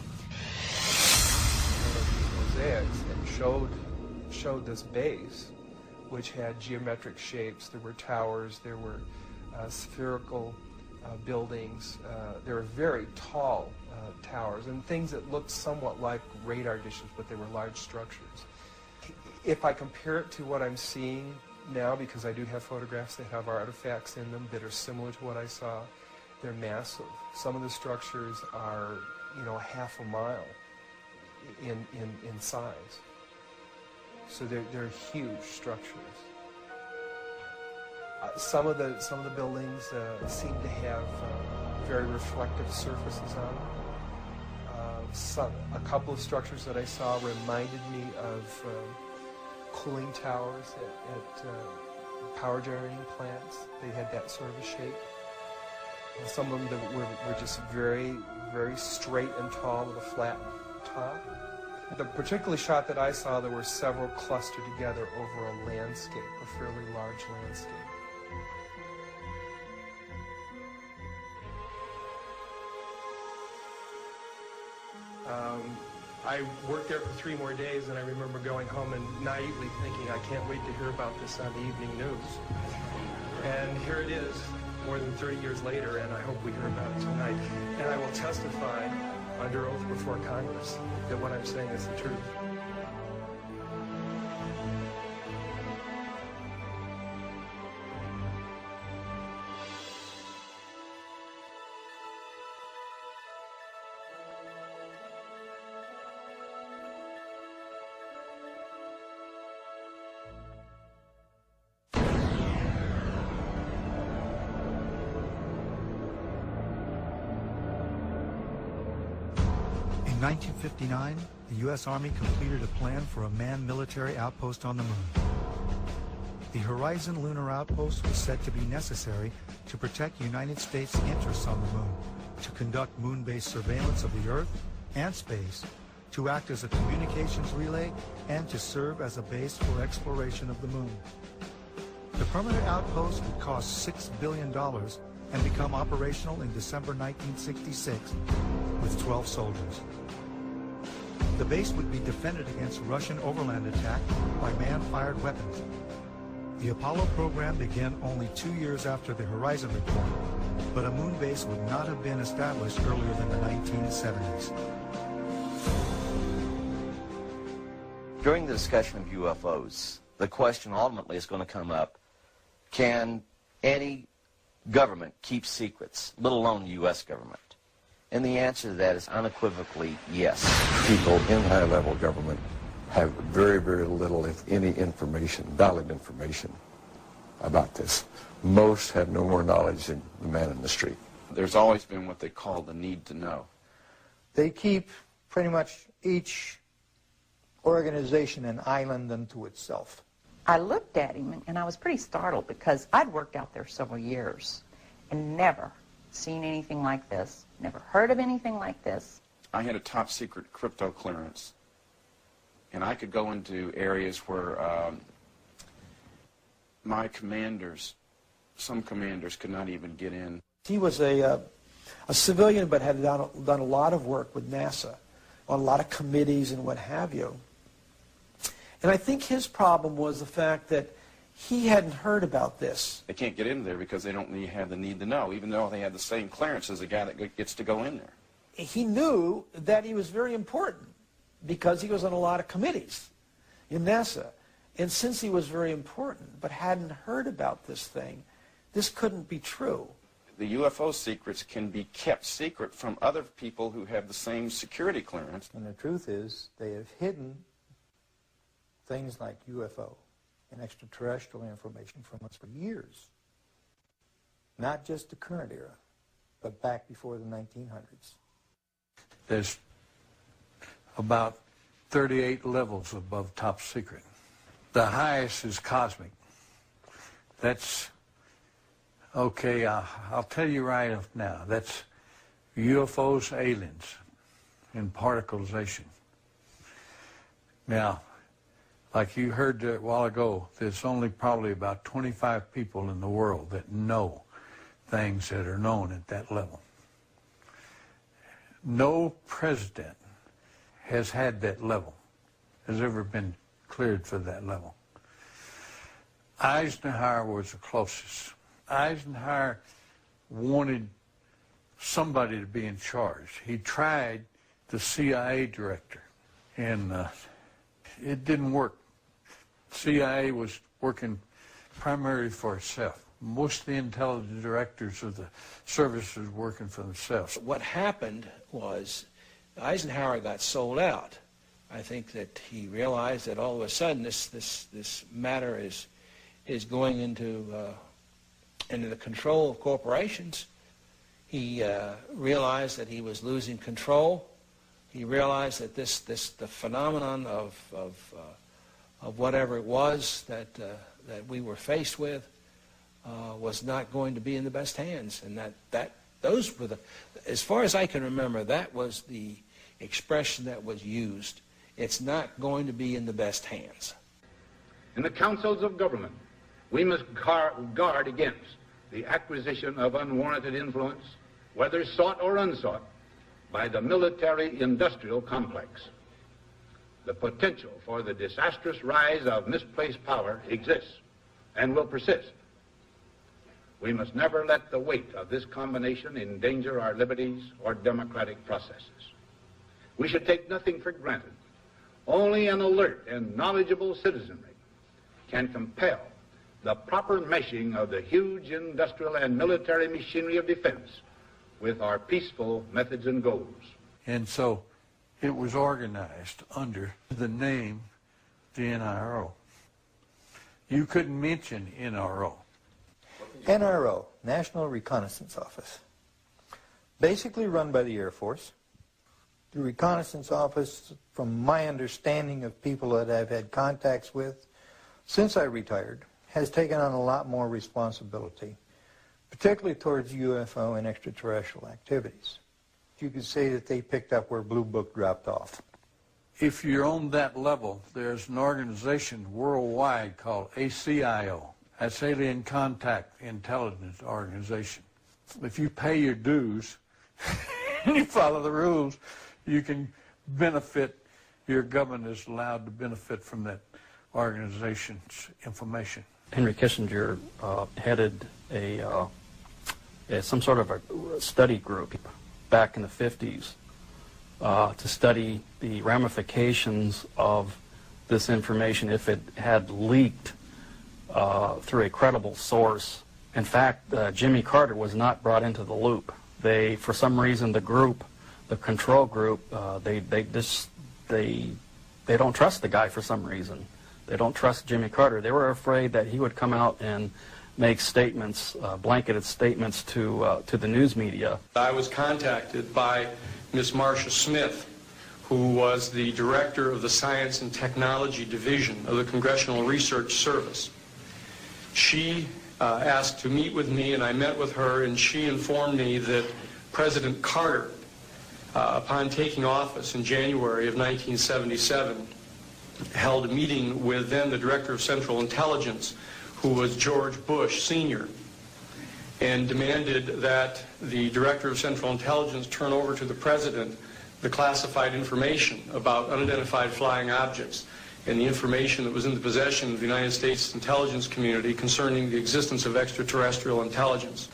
Mosaics and showed this base, which had geometric shapes. There were towers, there were spherical buildings, there were very tall towers and things that looked somewhat like radar dishes, but they were large structures. If I compare it to what I'm seeing now, because I do have photographs that have artifacts in them that are similar to what I saw, they're massive. Some of the structures are, half a mile in size. So they're huge structures. Some of the buildings seem to have very reflective surfaces on them. A couple of structures that I saw reminded me of cooling towers at power generating plants. They had that sort of a shape. Some of them were just very, very straight and tall with a flat top. The particular shot that I saw, there were several clustered together over a landscape, a fairly large landscape. I worked there for 3 more days, and I remember going home and naively thinking, I can't wait to hear about this on the evening news. And here it is, more than 30 years later, and I hope we hear about it tonight. And I will testify under oath before Congress that what I'm saying is the truth. 1959, the U.S. Army completed a plan for a manned military outpost on the moon. The Horizon Lunar Outpost was said to be necessary to protect United States interests on the moon, to conduct moon-based surveillance of the Earth and space, to act as a communications relay, and to serve as a base for exploration of the moon. The permanent outpost would cost $6 billion and become operational in December 1966 with 12 soldiers. The base would be defended against Russian overland attack by man-fired weapons. The Apollo program began only 2 years after the Horizon report, but a moon base would not have been established earlier than the 1970s. During the discussion of UFOs, the question ultimately is going to come up, can any government keep secrets, let alone the U.S. government? And the answer to that is unequivocally yes. People in high-level government have very, very little, if any, information, valid information about this. Most have no more knowledge than the man in the street. There's always been what they call the need to know. They keep pretty much each organization an island unto itself. I looked at him and I was pretty startled because I'd worked out there several years and never seen anything like this, never heard of anything like this. I had a top secret crypto clearance, and I could go into areas where my commanders, some commanders could not even get in. He was a civilian but had done a lot of work with NASA on a lot of committees and what have you. And I think his problem was the fact that he hadn't heard about this. They can't get in there because they don't have the need to know, even though they have the same clearance as the guy that gets to go in there. He knew that he was very important because he was on a lot of committees in NASA. And since he was very important but hadn't heard about this thing, this couldn't be true. The UFO secrets can be kept secret from other people who have the same security clearance. And the truth is, they have hidden things like UFO and extraterrestrial information from us for years. Not just the current era, but back before the 1900s. There's about 38 levels above top secret. The highest is cosmic. That's, okay, I'll tell you right off now, that's UFOs, aliens, and particleization. Now, like you heard a while ago, there's only probably about 25 people in the world that know things that are known at that level. No president has had that level, has ever been cleared for that level. Eisenhower was the closest. Eisenhower wanted somebody to be in charge. He tried the CIA director, and it didn't work. CIA was working primarily for itself. Most of the intelligence directors of the services were working for themselves. What happened was Eisenhower got sold out. I think that he realized that all of a sudden this matter is going into the control of corporations. He realized that he was losing control. He realized that the phenomenon of whatever it was that we were faced with was not going to be in the best hands, and those were as far as I can remember, that was the expression that was used. It's not going to be in the best hands. In the councils of government, we must guard against the acquisition of unwarranted influence, whether sought or unsought, by the military-industrial complex. The potential for the disastrous rise of misplaced power exists and will persist. We must never let the weight of this combination endanger our liberties or democratic processes. We should take nothing for granted. Only an alert and knowledgeable citizenry can compel the proper meshing of the huge industrial and military machinery of defense with our peaceful methods and goals. And so it was organized under the name the NRO. You couldn't mention NRO. NRO, National Reconnaissance Office, basically run by the Air Force, The reconnaissance office, from my understanding of people that I've had contacts with since I retired, has taken on a lot more responsibility, particularly towards UFO and extraterrestrial activities. You could say that they picked up where Blue Book dropped off. If you're on that level, there's an organization worldwide called ACIO. That's Alien Contact Intelligence Organization. If you pay your dues and you follow the rules, you can benefit, your government is allowed to benefit from that organization's information. Henry Kissinger headed some sort of a study group back in the 50s to study the ramifications of this information if it had leaked through a credible source. In fact, Jimmy Carter was not brought into the loop. They, for some reason, the control group, they don't trust the guy for some reason. They don't trust Jimmy Carter. They were afraid that he would come out and make statements, blanketed statements to the news media. I was contacted by Ms. Marcia Smith, who was the director of the Science and Technology Division of the Congressional Research Service. She asked to meet with me, and I met with her, and she informed me that President Carter, upon taking office in January of 1977, held a meeting with then the Director of Central Intelligence, who was George Bush Sr., and demanded that the Director of Central Intelligence turn over to the President the classified information about unidentified flying objects and the information that was in the possession of the United States intelligence community concerning the existence of extraterrestrial intelligence.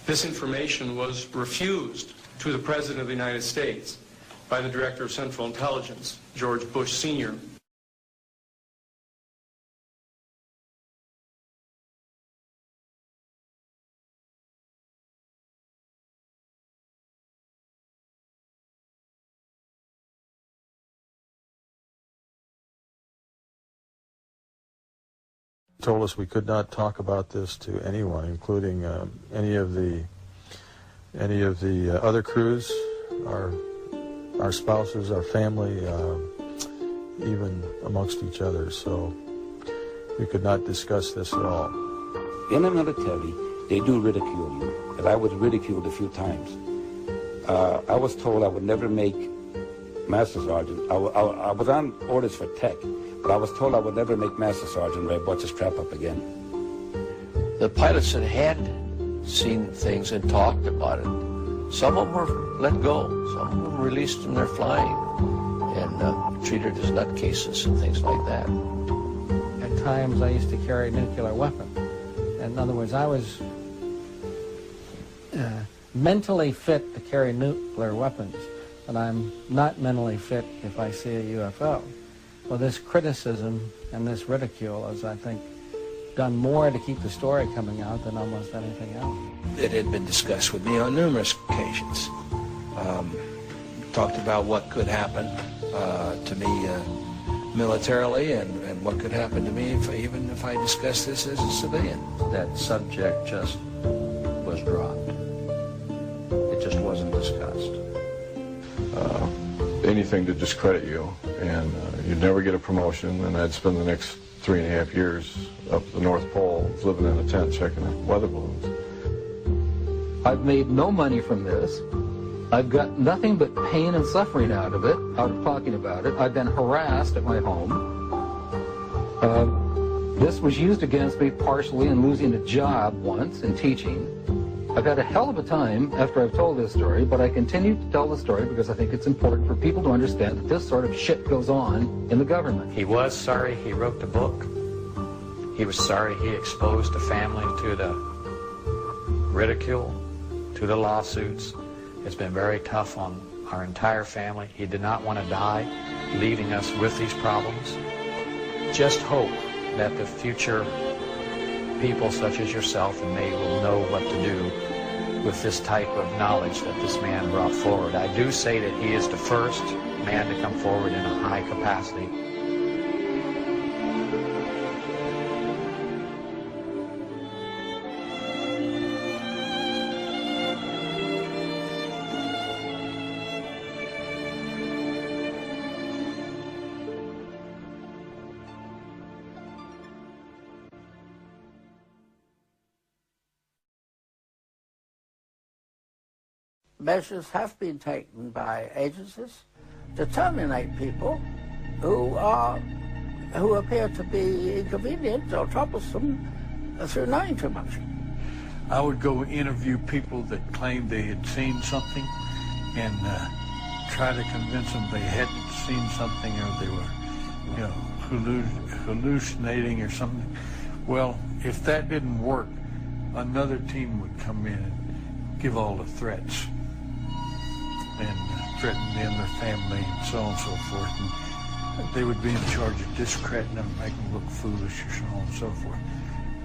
This information was refused to the President of the United States by the Director of Central Intelligence, George Bush Sr. Told us we could not talk about this to anyone, including any of the other crews, our spouses, our family, even amongst each other. So we could not discuss this at all. In the military, they do ridicule you, and I was ridiculed a few times. I was told I would never make Master Sergeant. I was on orders for tech, but I was told I would never make Master Sergeant or I bought the strap up again. The pilots that had seen things and talked about it, some of them were let go, some of them released from their flying and treated as nutcases and things like that. At times I used to carry a nuclear weapon. In other words, I was mentally fit to carry nuclear weapons, but I'm not mentally fit if I see a UFO. Well, this criticism and this ridicule has, I think, done more to keep the story coming out than almost anything else. It had been discussed with me on numerous occasions. Talked about what could happen to me militarily and what could happen to me even if I discussed this as a civilian. That subject just was dropped. It just wasn't discussed. Anything to discredit you, and you'd never get a promotion, and I'd spend the next 3.5 years up the North Pole living in a tent checking weather balloons. I've made no money from this. I've got nothing but pain and suffering out of it, out of talking about it. I've been harassed at my home. This was used against me partially in losing a job once in teaching. I've had a hell of a time after I've told this story, but I continue to tell the story because I think it's important for people to understand that this sort of shit goes on in the government. He was sorry he wrote the book. He was sorry he exposed the family to the ridicule, to the lawsuits. It's been very tough on our entire family. He did not want to die, leaving us with these problems. Just hope that the future people such as yourself and me will know what to do with this type of knowledge that this man brought forward. I do say that he is the first man to come forward in a high capacity. measures have been taken by agencies to terminate people who appear to be inconvenient or troublesome through knowing too much. I would go interview people that claimed they had seen something and try to convince them they hadn't seen something, or they were, hallucinating or something. Well, if that didn't work, another team would come in and give all the threats and threaten them, their family, and so on and so forth. And they would be in charge of discrediting them, making them look foolish, or so on and so forth.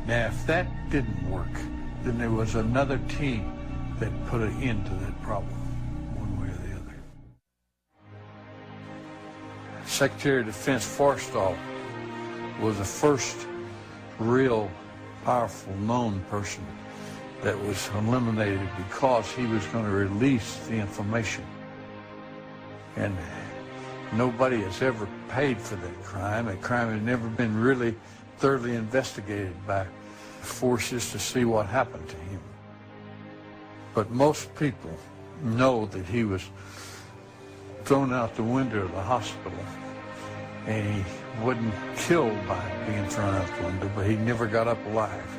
Now, if that didn't work, then there was another team that put an end to that problem, one way or the other. Secretary of Defense Forstall was the first real powerful known person that was eliminated because he was going to release the information. And nobody has ever paid for that crime. That crime has never been really thoroughly investigated by forces to see what happened to him. But most people know that he was thrown out the window of the hospital, and he wasn't killed by being thrown out the window, but he never got up alive.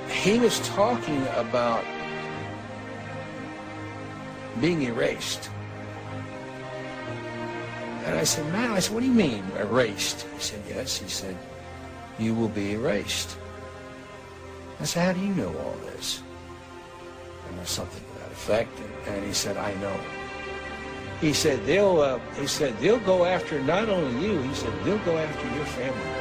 He was talking about being erased. And I said, man, what do you mean, erased? He said, yes. He said, you will be erased. I said, how do you know all this? And there's something to that effect. And he said, I know. He said, they'll go after not only you, he said, they'll go after your family.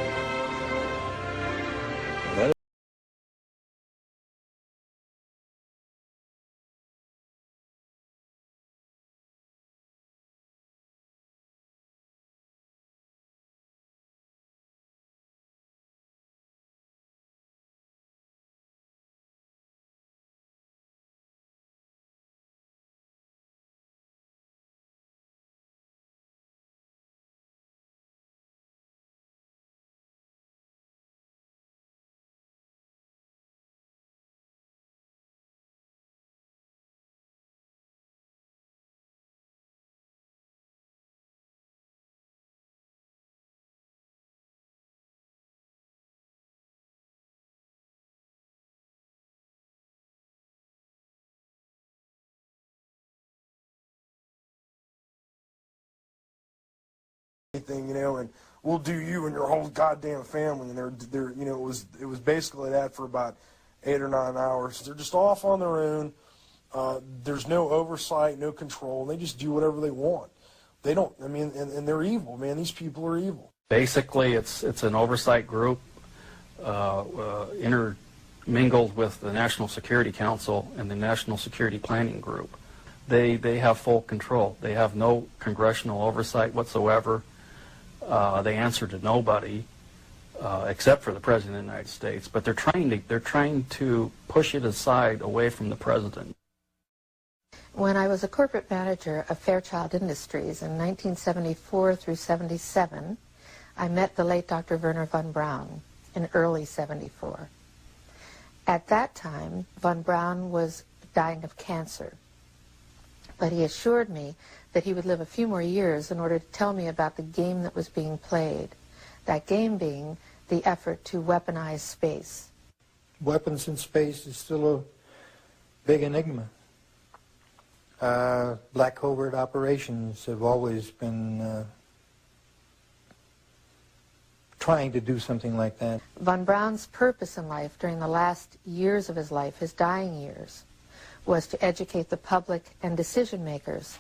Anything, and we'll do you and your whole goddamn family. And they're it was basically that for about 8 or 9 hours. They're just off on their own. There's no oversight, no control. And they just do whatever they want. They don't. I mean, and they're evil, man. These people are evil. Basically, it's an oversight group intermingled with the National Security Council and the National Security Planning Group. They have full control. They have no congressional oversight whatsoever. They answer to nobody except for the President of the United States. But they're trying to push it aside away from the President. When I was a corporate manager of Fairchild Industries in 1974 through 77, I met the late Dr. Werner von Braun in early 74. At that time, von Braun was dying of cancer. But he assured me that he would live a few more years in order to tell me about the game that was being played, that game being the effort to weaponize space. Weapons in space is still a big enigma. Black covert operations have always been trying to do something like that. Von Braun's purpose in life during the last years of his life, his dying years, was to educate the public and decision makers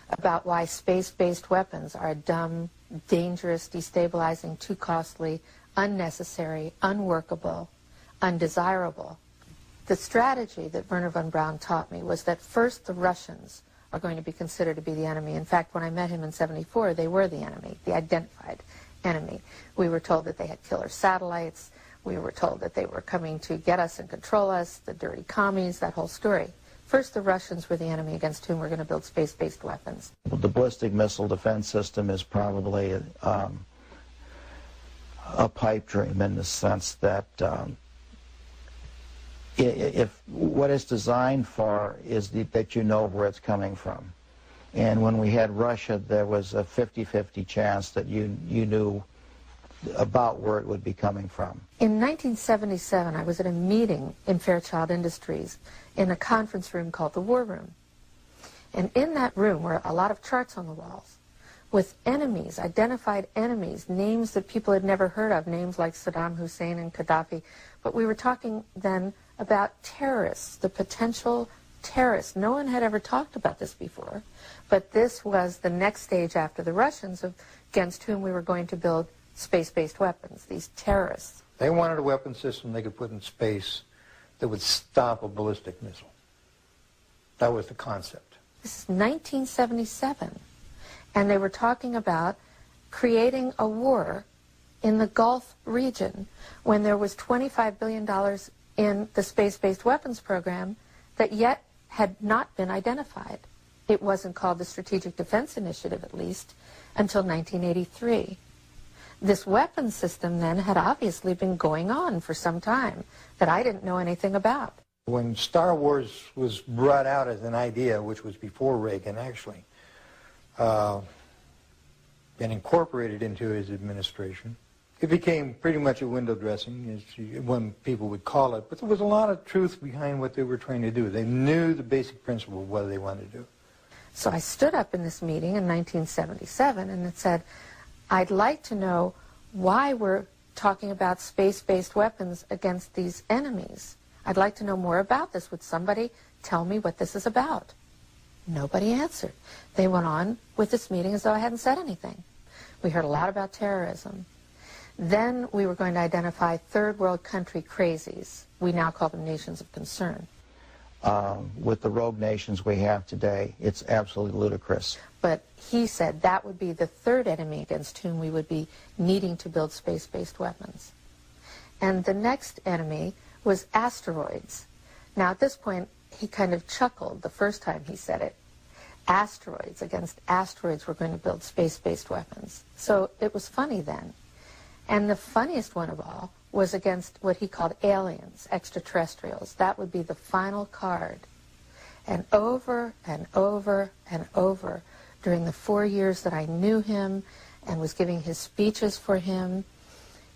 about why space-based weapons are dumb, dangerous, destabilizing, too costly, unnecessary, unworkable, undesirable. The strategy that Werner von Braun taught me was that first the Russians are going to be considered to be the enemy. In fact, when I met him in 74, they were the enemy, the identified enemy. We were told that they had killer satellites. We were told that they were coming to get us and control us, the dirty commies, that whole story. First, the Russians were the enemy against whom we're going to build space-based weapons. The ballistic missile defense system is probably a pipe dream in the sense that if what it's designed for is that you know where it's coming from. And when we had Russia, there was a 50-50 chance that you knew about where it would be coming from. In 1977, I was at a meeting in Fairchild Industries in a conference room called the War Room. And in that room were a lot of charts on the walls with enemies, identified enemies, names that people had never heard of, names like Saddam Hussein and Gaddafi. But we were talking then about terrorists, the potential terrorists. No one had ever talked about this before, but this was the next stage after the Russians against whom we were going to build space-based weapons, these terrorists. They wanted a weapon system they could put in space that would stop a ballistic missile. That was the concept. This is 1977, and they were talking about creating a war in the Gulf region when there was $25 billion in the space-based weapons program that yet had not been identified. It wasn't called the Strategic Defense Initiative, at least, until 1983. This weapons system then had obviously been going on for some time that I didn't know anything about. When Star Wars was brought out as an idea, which was before Reagan actually, and incorporated into his administration, it became pretty much a window dressing, as when people would call it, but there was a lot of truth behind what they were trying to do. They knew the basic principle of what they wanted to do. So I stood up in this meeting in 1977 and it said, I'd like to know why we're talking about space-based weapons against these enemies. I'd like to know more about this. Would somebody tell me what this is about? Nobody answered. They went on with this meeting as though I hadn't said anything. We heard a lot about terrorism. Then we were going to identify third world country crazies. We now call them nations of concern. With the rogue nations we have today, it's absolutely ludicrous. But he said that would be the third enemy against whom we would be needing to build space-based weapons. And the next enemy was asteroids. Now at this point, he kind of chuckled the first time he said it. Asteroids, against asteroids we're going to build space-based weapons. So it was funny then. And the funniest one of all was against what he called aliens, extraterrestrials. That would be the final card. And over and over and over, during the 4 years that I knew him and was giving his speeches for him,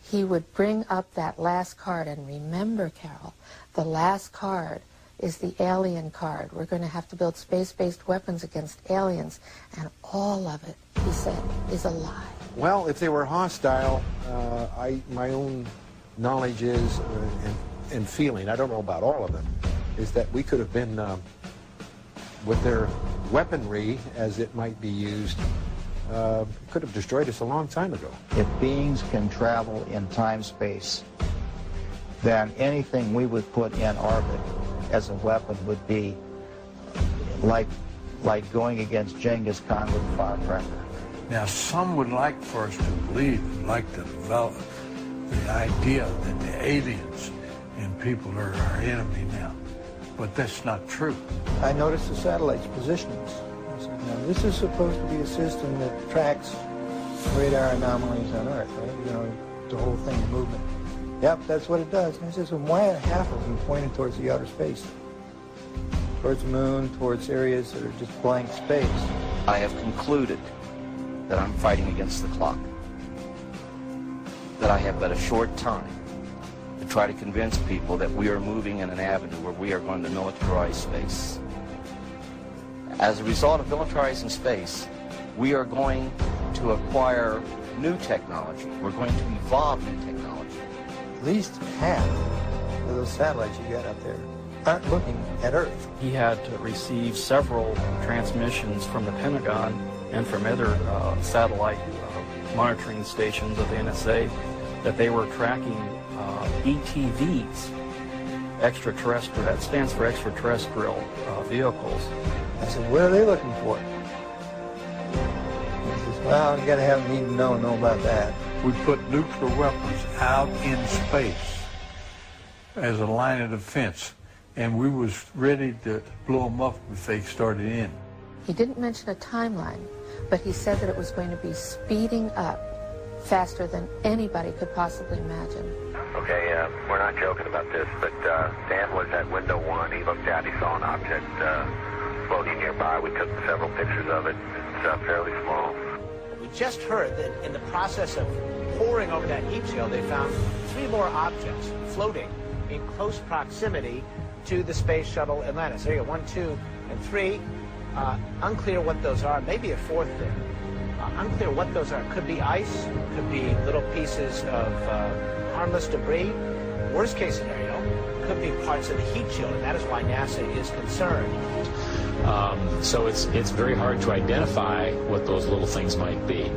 he would bring up that last card. And remember, Carol, the last card is the alien card. We're going to have to build space-based weapons against aliens. And all of it, he said, is a lie. Well, if they were hostile, my own knowledge is, and feeling, I don't know about all of them, is that we could have been, with their weaponry, as it might be used, could have destroyed us a long time ago. If beings can travel in time-space, then anything we would put in orbit as a weapon would be like going against Genghis Khan with a firecracker. Now, some would like for us to believe, like to develop the idea that the aliens and people are our enemy now. But that's not true. I noticed the satellite's positionings. I said, now, this is supposed to be a system that tracks radar anomalies on Earth, right? You know, the whole thing, the movement. Yep, that's what it does. And I said, so why are half of them pointed towards the outer space? Towards the moon, towards areas that are just blank space. I have concluded that I'm fighting against the clock. That I have but a short time to try to convince people that we are moving in an avenue where we are going to militarize space. As a result of militarizing space, we are going to acquire new technology. We're going to evolve new technology. At least half of those satellites you got up there aren't looking at Earth. He had to receive several transmissions from the Pentagon and from other satellite monitoring stations of the NSA that they were tracking ETVs, extraterrestrial, that stands for extraterrestrial vehicles. I said, what are they looking for? He says, well, you got to have them need to know about that. We put nuclear weapons out in space as a line of defense, and we was ready to blow them up if they started in. He didn't mention a timeline, but he said that it was going to be speeding up faster than anybody could possibly imagine. Okay, we're not joking about this, but Dan was at window 1. He looked out, he saw an object floating nearby. We took several pictures of it. It's fairly small. We just heard that in the process of poring over that heat shield, they found 3 more objects floating in close proximity to the space shuttle Atlantis. There you go, 1, 2, and 3. Unclear what those are. Maybe a 4th there. Unclear what those are. Could be ice. Could be little pieces of harmless debris. Worst case scenario, could be parts of the heat shield, and that is why NASA is concerned. So it's very hard to identify what those little things might be.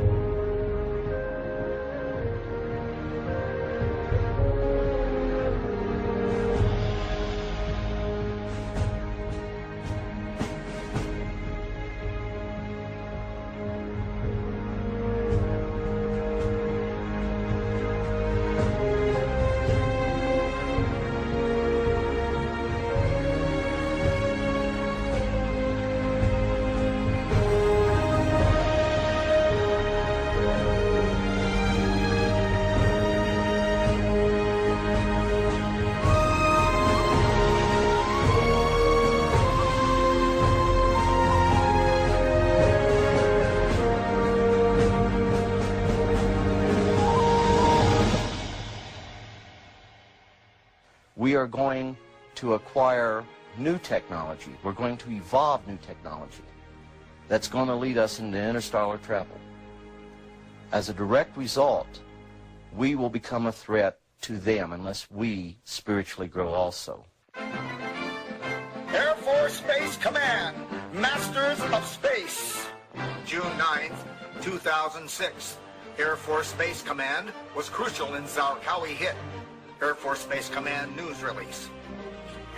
We are going to acquire new technology. We're going to evolve new technology that's going to lead us into interstellar travel. As a direct result, we will become a threat to them unless we spiritually grow also. Air Force Space Command, Masters of Space. June 9th, 2006. Air Force Space Command was crucial in Zarqawi hit. Air Force Space Command news release.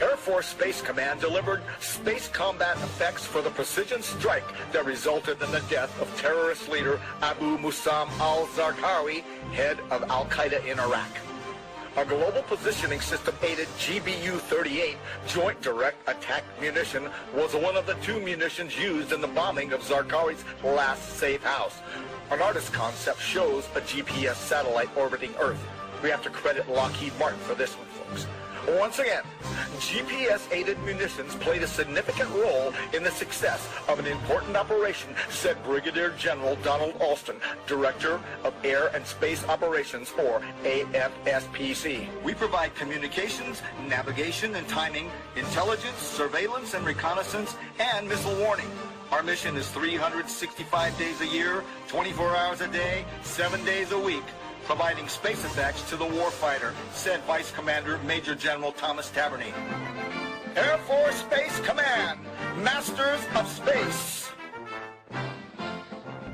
Air Force Space Command delivered space combat effects for the precision strike that resulted in the death of terrorist leader Abu Musam al-Zarqawi, head of Al-Qaeda in Iraq. A global positioning system-aided GBU-38 Joint Direct Attack Munition was one of the 2 munitions used in the bombing of Zarqawi's last safe house. An artist concept shows a GPS satellite orbiting Earth. We have to credit Lockheed Martin for this one, folks. Once again, GPS-aided munitions played a significant role in the success of an important operation, said Brigadier General Donald Alston, Director of Air and Space Operations, or AFSPC. We provide communications, navigation and timing, intelligence, surveillance and reconnaissance, and missile warning. Our mission is 365 days a year, 24 hours a day, 7 days a week, providing space effects to the warfighter, said Vice Commander Major General Thomas Taberny. Air Force Space Command, Masters of Space.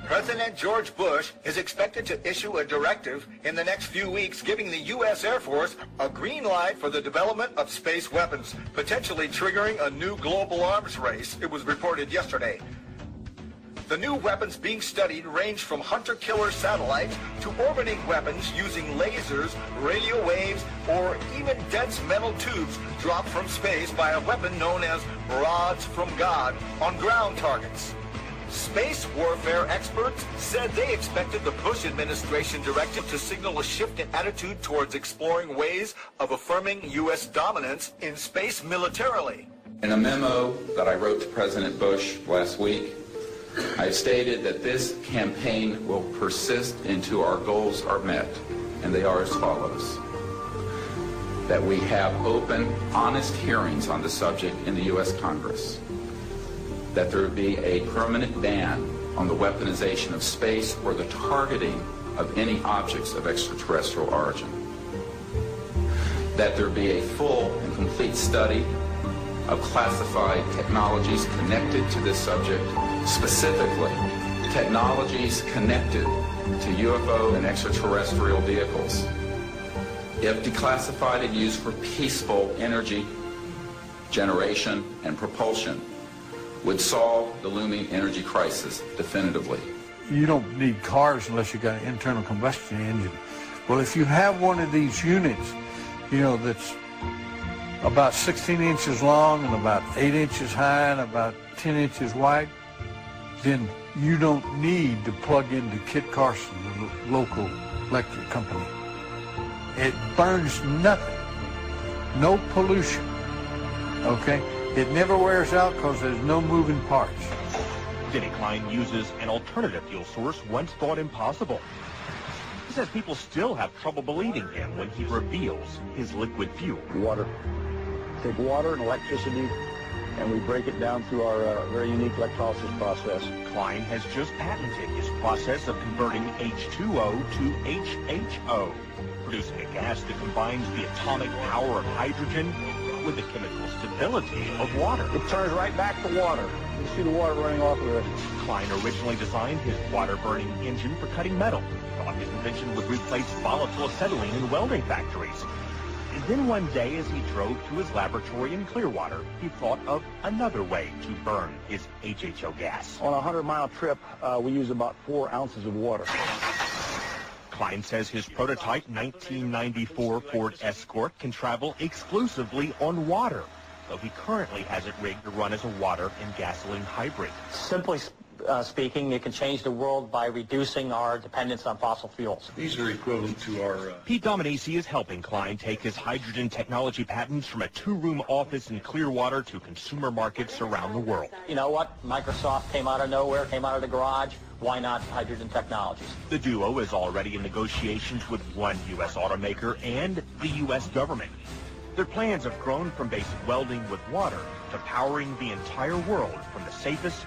President George Bush is expected to issue a directive in the next few weeks giving the U.S. Air Force a green light for the development of space weapons, potentially triggering a new global arms race, it was reported yesterday. The new weapons being studied range from hunter-killer satellites to orbiting weapons using lasers, radio waves, or even dense metal tubes dropped from space by a weapon known as rods from God on ground targets. Space warfare experts said they expected the Bush administration directive to signal a shift in attitude towards exploring ways of affirming U.S. dominance in space militarily. In a memo that I wrote to President Bush last week, I stated that this campaign will persist until our goals are met, and they are as follows. That we have open, honest hearings on the subject in the U.S. Congress. That there be a permanent ban on the weaponization of space or the targeting of any objects of extraterrestrial origin. That there be a full and complete study of classified technologies connected to this subject, specifically technologies connected to UFO and extraterrestrial vehicles. If declassified and used for peaceful energy generation and propulsion, would solve the looming energy crisis definitively. You don't need cars unless you got an internal combustion engine. Well, if you have one of these units, you know, that's about 16 inches long and about 8 inches high and about 10 inches wide, then you don't need to plug into Kit Carson, the local electric company. It burns nothing, no pollution, okay? It never wears out because there's no moving parts. Denny Klein uses an alternative fuel source once thought impossible. He says people still have trouble believing him when he reveals his liquid fuel. Water. Take water and electricity, and we break it down through our very unique electrolysis process. Klein has just patented his process of converting H2O to HHO, producing a gas that combines the atomic power of hydrogen with the chemical stability of water. It turns right back to water. You see the water running off of it. Klein originally designed his water-burning engine for cutting metal. Thought his invention would replace volatile acetylene in welding factories. And then one day, as he drove to his laboratory in Clearwater, he thought of another way to burn his HHO gas. On a 100-mile trip, we use about 4 ounces of water. Klein says his prototype 1994 Ford Escort can travel exclusively on water, though he currently has it rigged to run as a water and gasoline hybrid. Simply speaking, it can change the world by reducing our dependence on fossil fuels. These are equivalent to our... Pete Dominici is helping Klein take his hydrogen technology patents from a 2-room office in Clearwater to consumer markets around the world. You know what? Microsoft came out of nowhere, came out of the garage. Why not hydrogen technologies? The duo is already in negotiations with one U.S. automaker and the U.S. government. Their plans have grown from basic welding with water to powering the entire world from the safest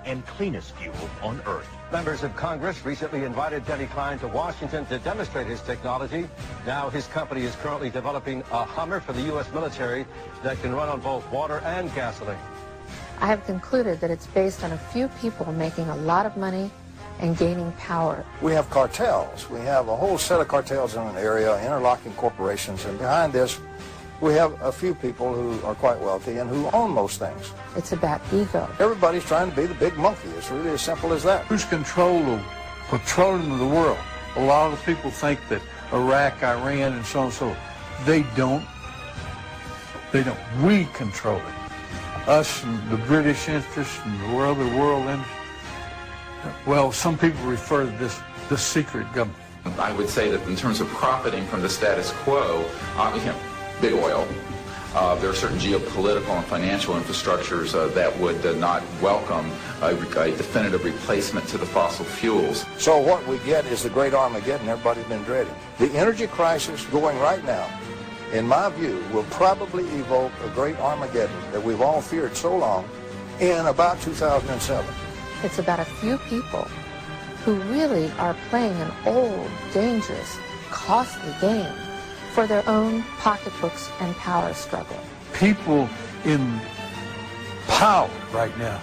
and cleanest fuel on Earth. Members of Congress recently invited Denny Klein to Washington to demonstrate his technology. Now his company is currently developing a Hummer for the U.S. military that can run on both water and gasoline. I have concluded that it's based on a few people making a lot of money and gaining power. We have cartels. We have a whole set of cartels in an area, interlocking corporations, and behind this we have a few people who are quite wealthy and who own most things. It's about ego. Everybody's trying to be the big monkey. It's really as simple as that. Who's control of petroleum of the world? A lot of the people think that Iraq, Iran, and so on and so on. They don't. They don't. We control it. Us and the British interests and the other world interests. Well, some people refer to this the secret government. I would say that in terms of profiting from the status quo, big oil, there are certain geopolitical and financial infrastructures that would not welcome a definitive replacement to the fossil fuels. So what we get is the great Armageddon everybody's been dreading. The energy crisis going right now, in my view, will probably evoke a great Armageddon that we've all feared so long in about 2007. It's about a few people who really are playing an old, dangerous, costly game for their own pocketbooks and power struggle. People in power right now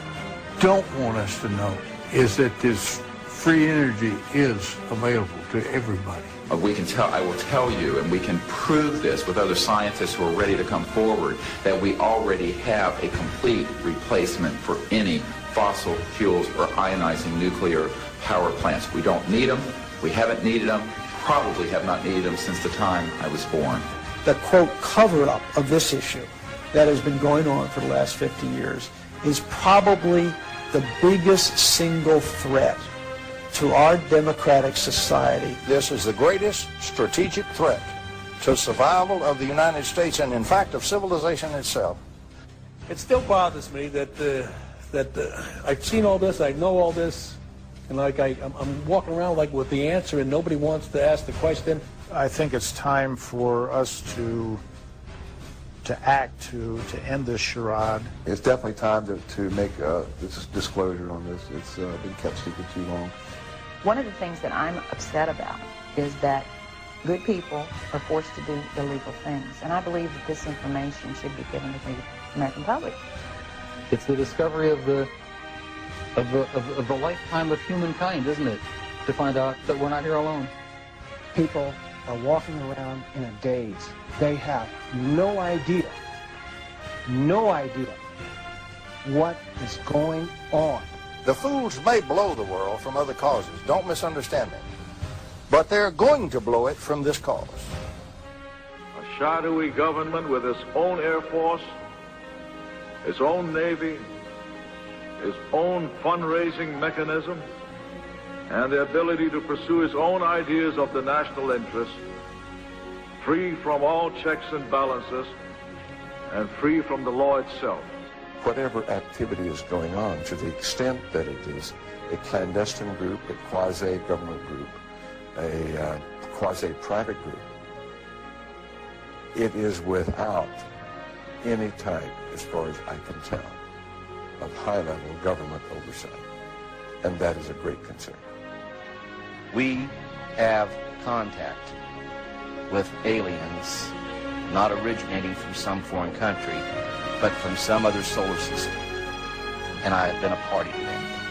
don't want us to know is that this free energy is available to everybody. We can tell, I will tell you, and we can prove this with other scientists who are ready to come forward, that we already have a complete replacement for any fossil fuels or ionizing nuclear power plants. We don't need them. We haven't needed them. Probably have not needed them since the time I was born. The, quote, cover-up of this issue that has been going on for the last 50 years is probably the biggest single threat to our democratic society. This is the greatest strategic threat to survival of the United States and, in fact, of civilization itself. It still bothers me that I've seen all this, I know all this, and like I'm walking around like with the answer and nobody wants to ask the question. I think it's time for us to act, to end this charade. It's definitely time to make this disclosure on this. It's been kept secret too long. One of the things that I'm upset about is that good people are forced to do illegal things, and I believe that this information should be given to the American public. It's the discovery of the lifetime of humankind, isn't it? To find out that we're not here alone. People are walking around in a daze. They have no idea what is going on. The fools may blow the world from other causes, don't misunderstand me, but they're going to blow it from this cause. A shadowy government with its own Air Force, its own Navy, its own fundraising mechanism, and the ability to pursue his own ideas of the national interest, free from all checks and balances, and free from the law itself. Whatever activity is going on, to the extent that it is a clandestine group, a quasi-government group, a quasi-private group, it is without any type, as far as I can tell, of high-level government oversight. And that is a great concern. We have contact with aliens not originating from some foreign country, but from some other solar system. And I have been a party to that.